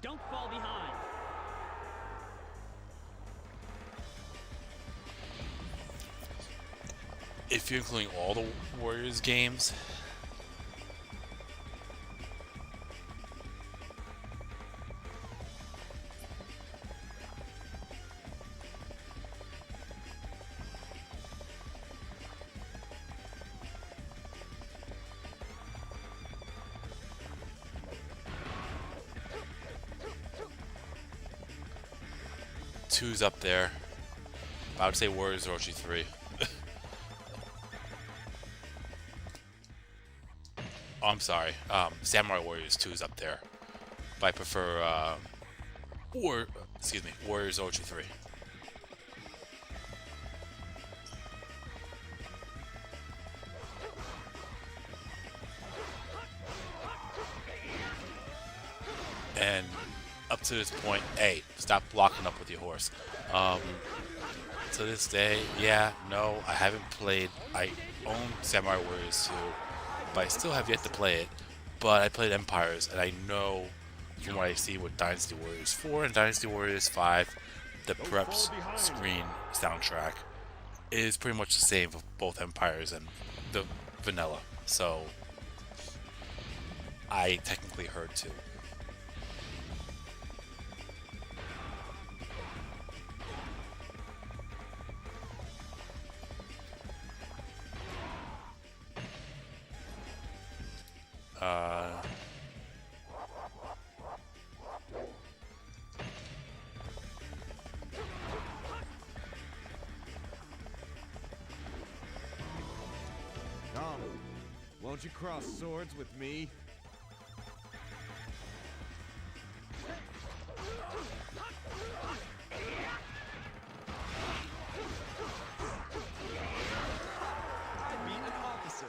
Don't fall behind. If you're including all the Warriors games, two's up there. I would say Warriors Orochi 3. Oh, I'm sorry. Samurai Warriors 2 is up there. But I prefer, Warriors Orochi 3. And up to this point, hey, stop blocking up with your horse. To this day, yeah, no, I haven't played. I own Samurai Warriors 2. But I still have yet to play it. But I played Empires, and I know from what I see with Dynasty Warriors 4 and Dynasty Warriors 5, the preps screen soundtrack is pretty much the same for both Empires and the vanilla. So I technically heard 2. Come, won't you cross swords with me? I mean an officer.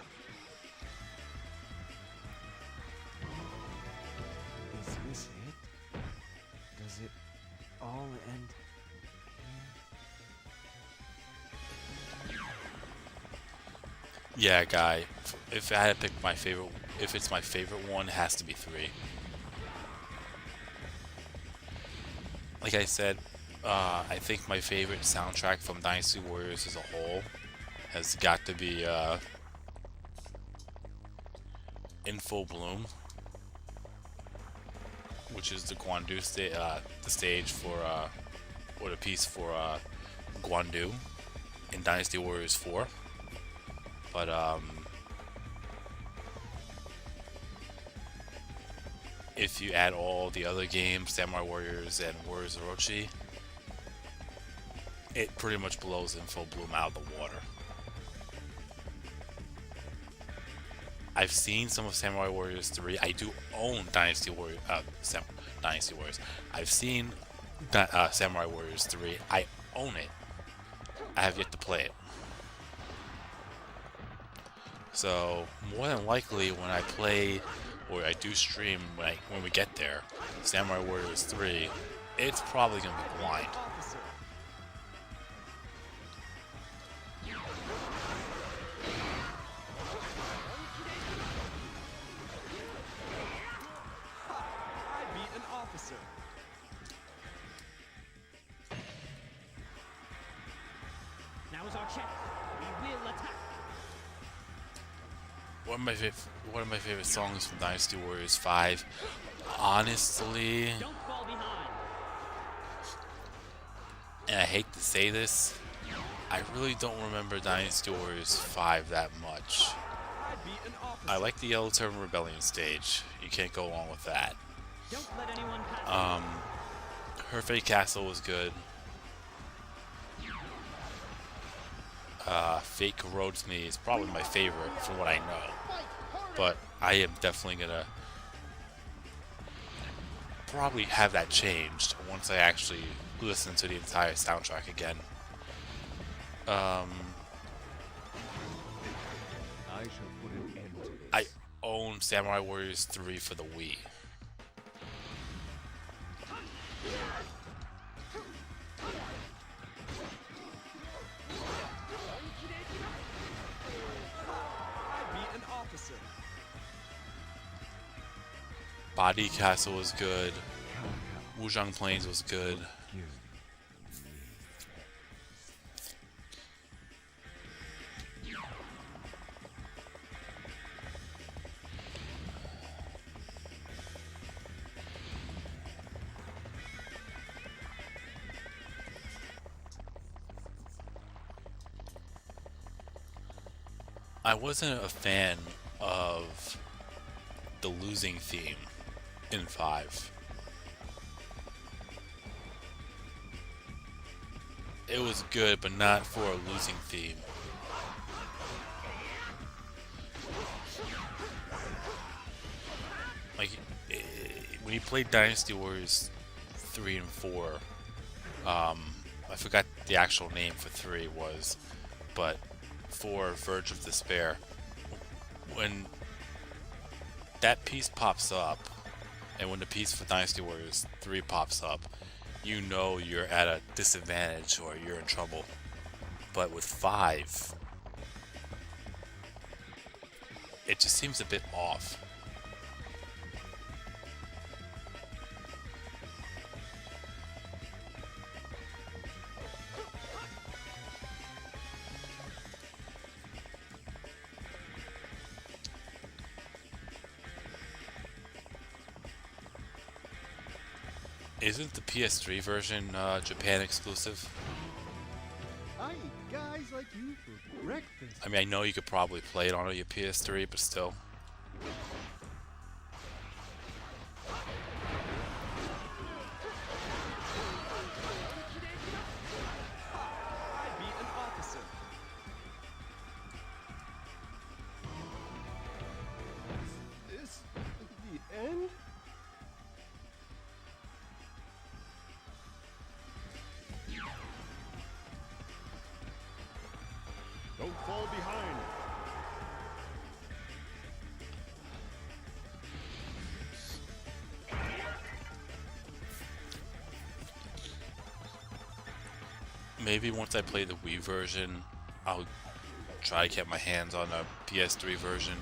Is this it? Does it all end Yeah, guy. If I had to pick my favorite, if it's my favorite one, it has to be 3. Like I said, I think my favorite soundtrack from Dynasty Warriors as a whole has got to be In Full Bloom, which is the Guandu the stage for or the piece for Guandu in Dynasty Warriors 4. But if you add all the other games, Samurai Warriors and Warriors Orochi, it pretty much blows in full bloom out of the water. I've seen some of Samurai Warriors 3. I do own Dynasty Warriors. Dynasty Warriors. I've seen Samurai Warriors 3. I own it. I have yet to play it. So more than likely, when I play or I do stream when we get there, Samurai Warriors 3, it's probably gonna be blind. Now is our chance. We will attack. One of my favorite songs from Dynasty Warriors 5. Honestly, Don't fall behind. and I hate to say this, I really don't remember Dynasty Warriors 5 that much. I like the Yellow Turban Rebellion stage. You can't go wrong with that. Don't let anyone pass. Her Fate Castle was good. Fate Corrodes Me is probably my favorite from what I know. But I am definitely gonna probably have that changed once I actually listen to the entire soundtrack again. I shall put an end to this. I own Samurai Warriors 3 for the Wii. Body Castle was good. Wuzhang Plains was good. I wasn't a fan of the losing theme in 5. It was good, but not for a losing theme. Like, when you played Dynasty Warriors 3 and 4, I forgot the actual name for 3 was, but 4, Verge of Despair, when that piece pops up, and when the piece for Dynasty Warriors 3 pops up, you know you're at a disadvantage or you're in trouble. But with 5, it just seems a bit off. Isn't the PS3 version Japan exclusive? I eat guys like you for breakfast. I mean, I know you could probably play it on your PS3, but still. Is this the end? Don't fall behind. Maybe once I play the Wii version, I'll try to get my hands on a PS3 version.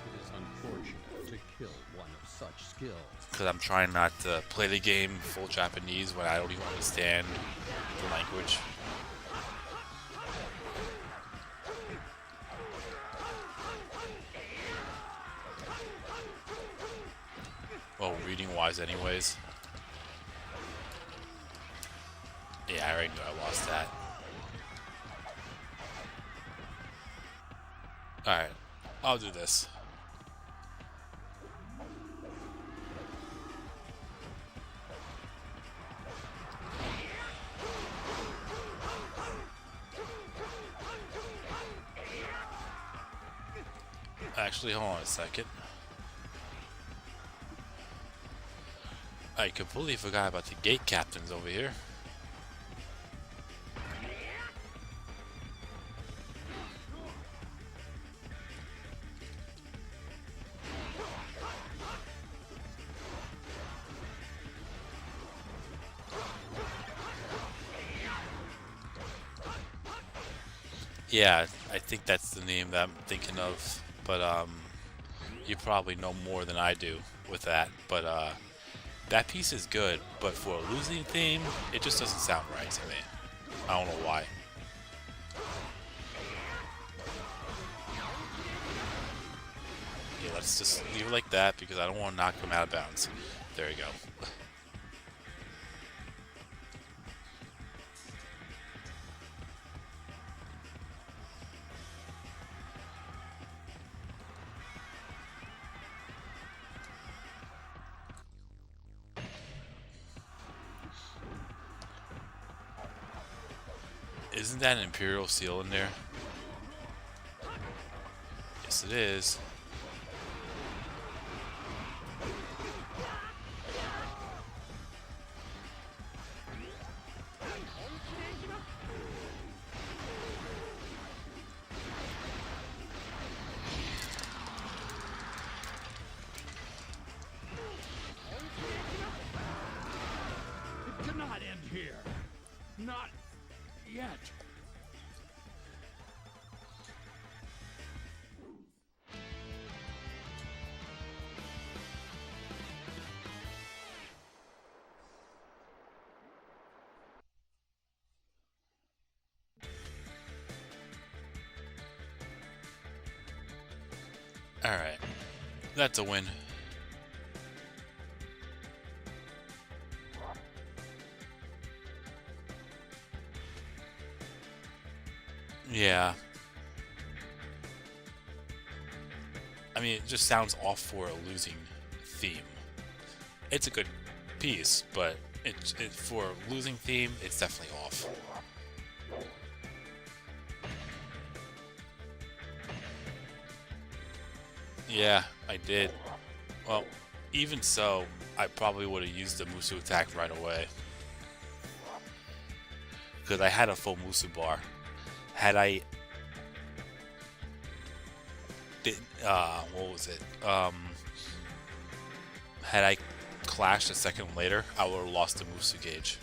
It is unfortunate to kill one of such skills. Because I'm trying not to play the game full Japanese when I don't even understand the language. Well, reading wise anyways. Yeah, I already knew I lost that. Alright, I'll do this. Actually, hold on a second. I completely forgot about the gate captains over here. Yeah, I think that's the name that I'm thinking of, but you probably know more than I do with that. But that piece is good, but for a losing theme, it just doesn't sound right to me. I don't know why. Yeah, let's just leave it like that because I don't want to knock him out of bounds. There you go. Isn't that an Imperial seal in there? Yes, it is. It cannot end here. Not yet. Alright. That's a win. Yeah. I mean, it just sounds off for a losing theme. It's a good piece, but it for a losing theme, it's definitely off. Yeah, I did. Well, even so, I probably would have used the Musu attack right away. Because I had a full Musu bar. Had I... what was it? Had I clashed a second later, I would have lost the Musu gauge.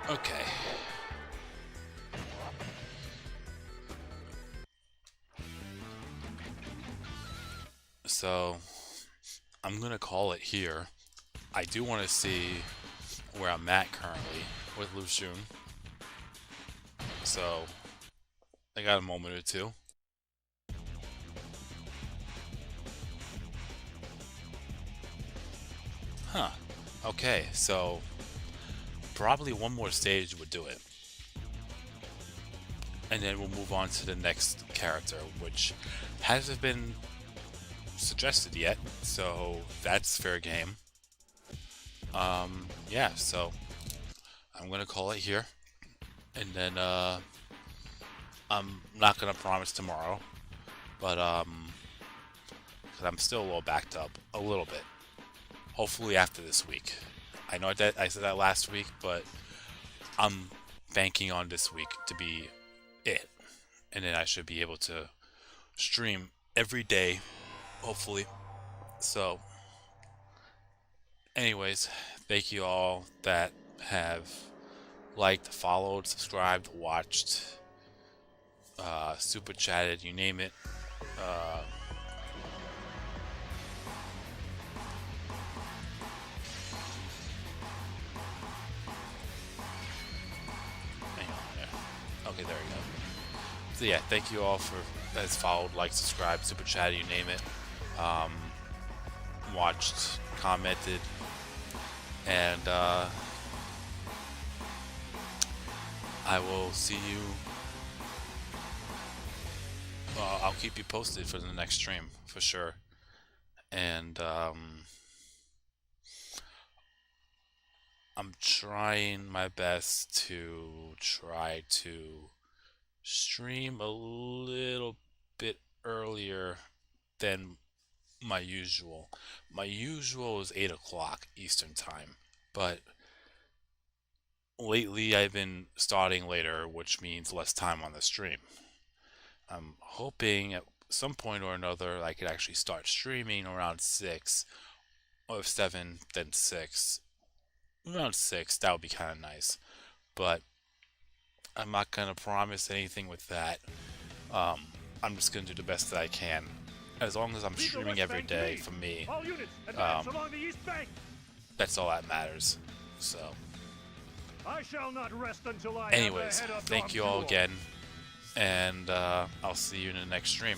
Okay. So, I'm gonna call it here. I do want to see where I'm at currently with Lu Xun. So, I got a moment or two. Huh. Okay, so probably one more stage would do it. And then we'll move on to the next character, which hasn't been suggested yet, so that's fair game. Yeah, so I'm gonna call it here, and then I'm not gonna promise tomorrow, but 'cause I'm still a little backed up, a little bit. Hopefully after this week. I know that I said that last week, but I'm banking on this week to be it, and then I should be able to stream every day, hopefully. So, anyways, thank you all that have liked, followed, subscribed, watched, super chatted, you name it. Hang on there. Okay, there we go. So yeah, thank you all for has followed, liked, subscribed, super chatted, you name it. Watched, commented, and I will see you. I'll keep you posted for the next stream for sure. And I'm trying my best to try to stream a little bit earlier than my usual. My usual is 8 o'clock Eastern time, but lately I've been starting later, which means less time on the stream. I'm hoping at some point or another I could actually start streaming around 6, or if 7, then 6. Around 6, that would be kind of nice. But I'm not going to promise anything with that. I'm just going to do the best that I can. As long as I'm streaming every day for me, that's all that matters. So, I shall not rest until I anyways, thank you all again, and I'll see you in the next stream.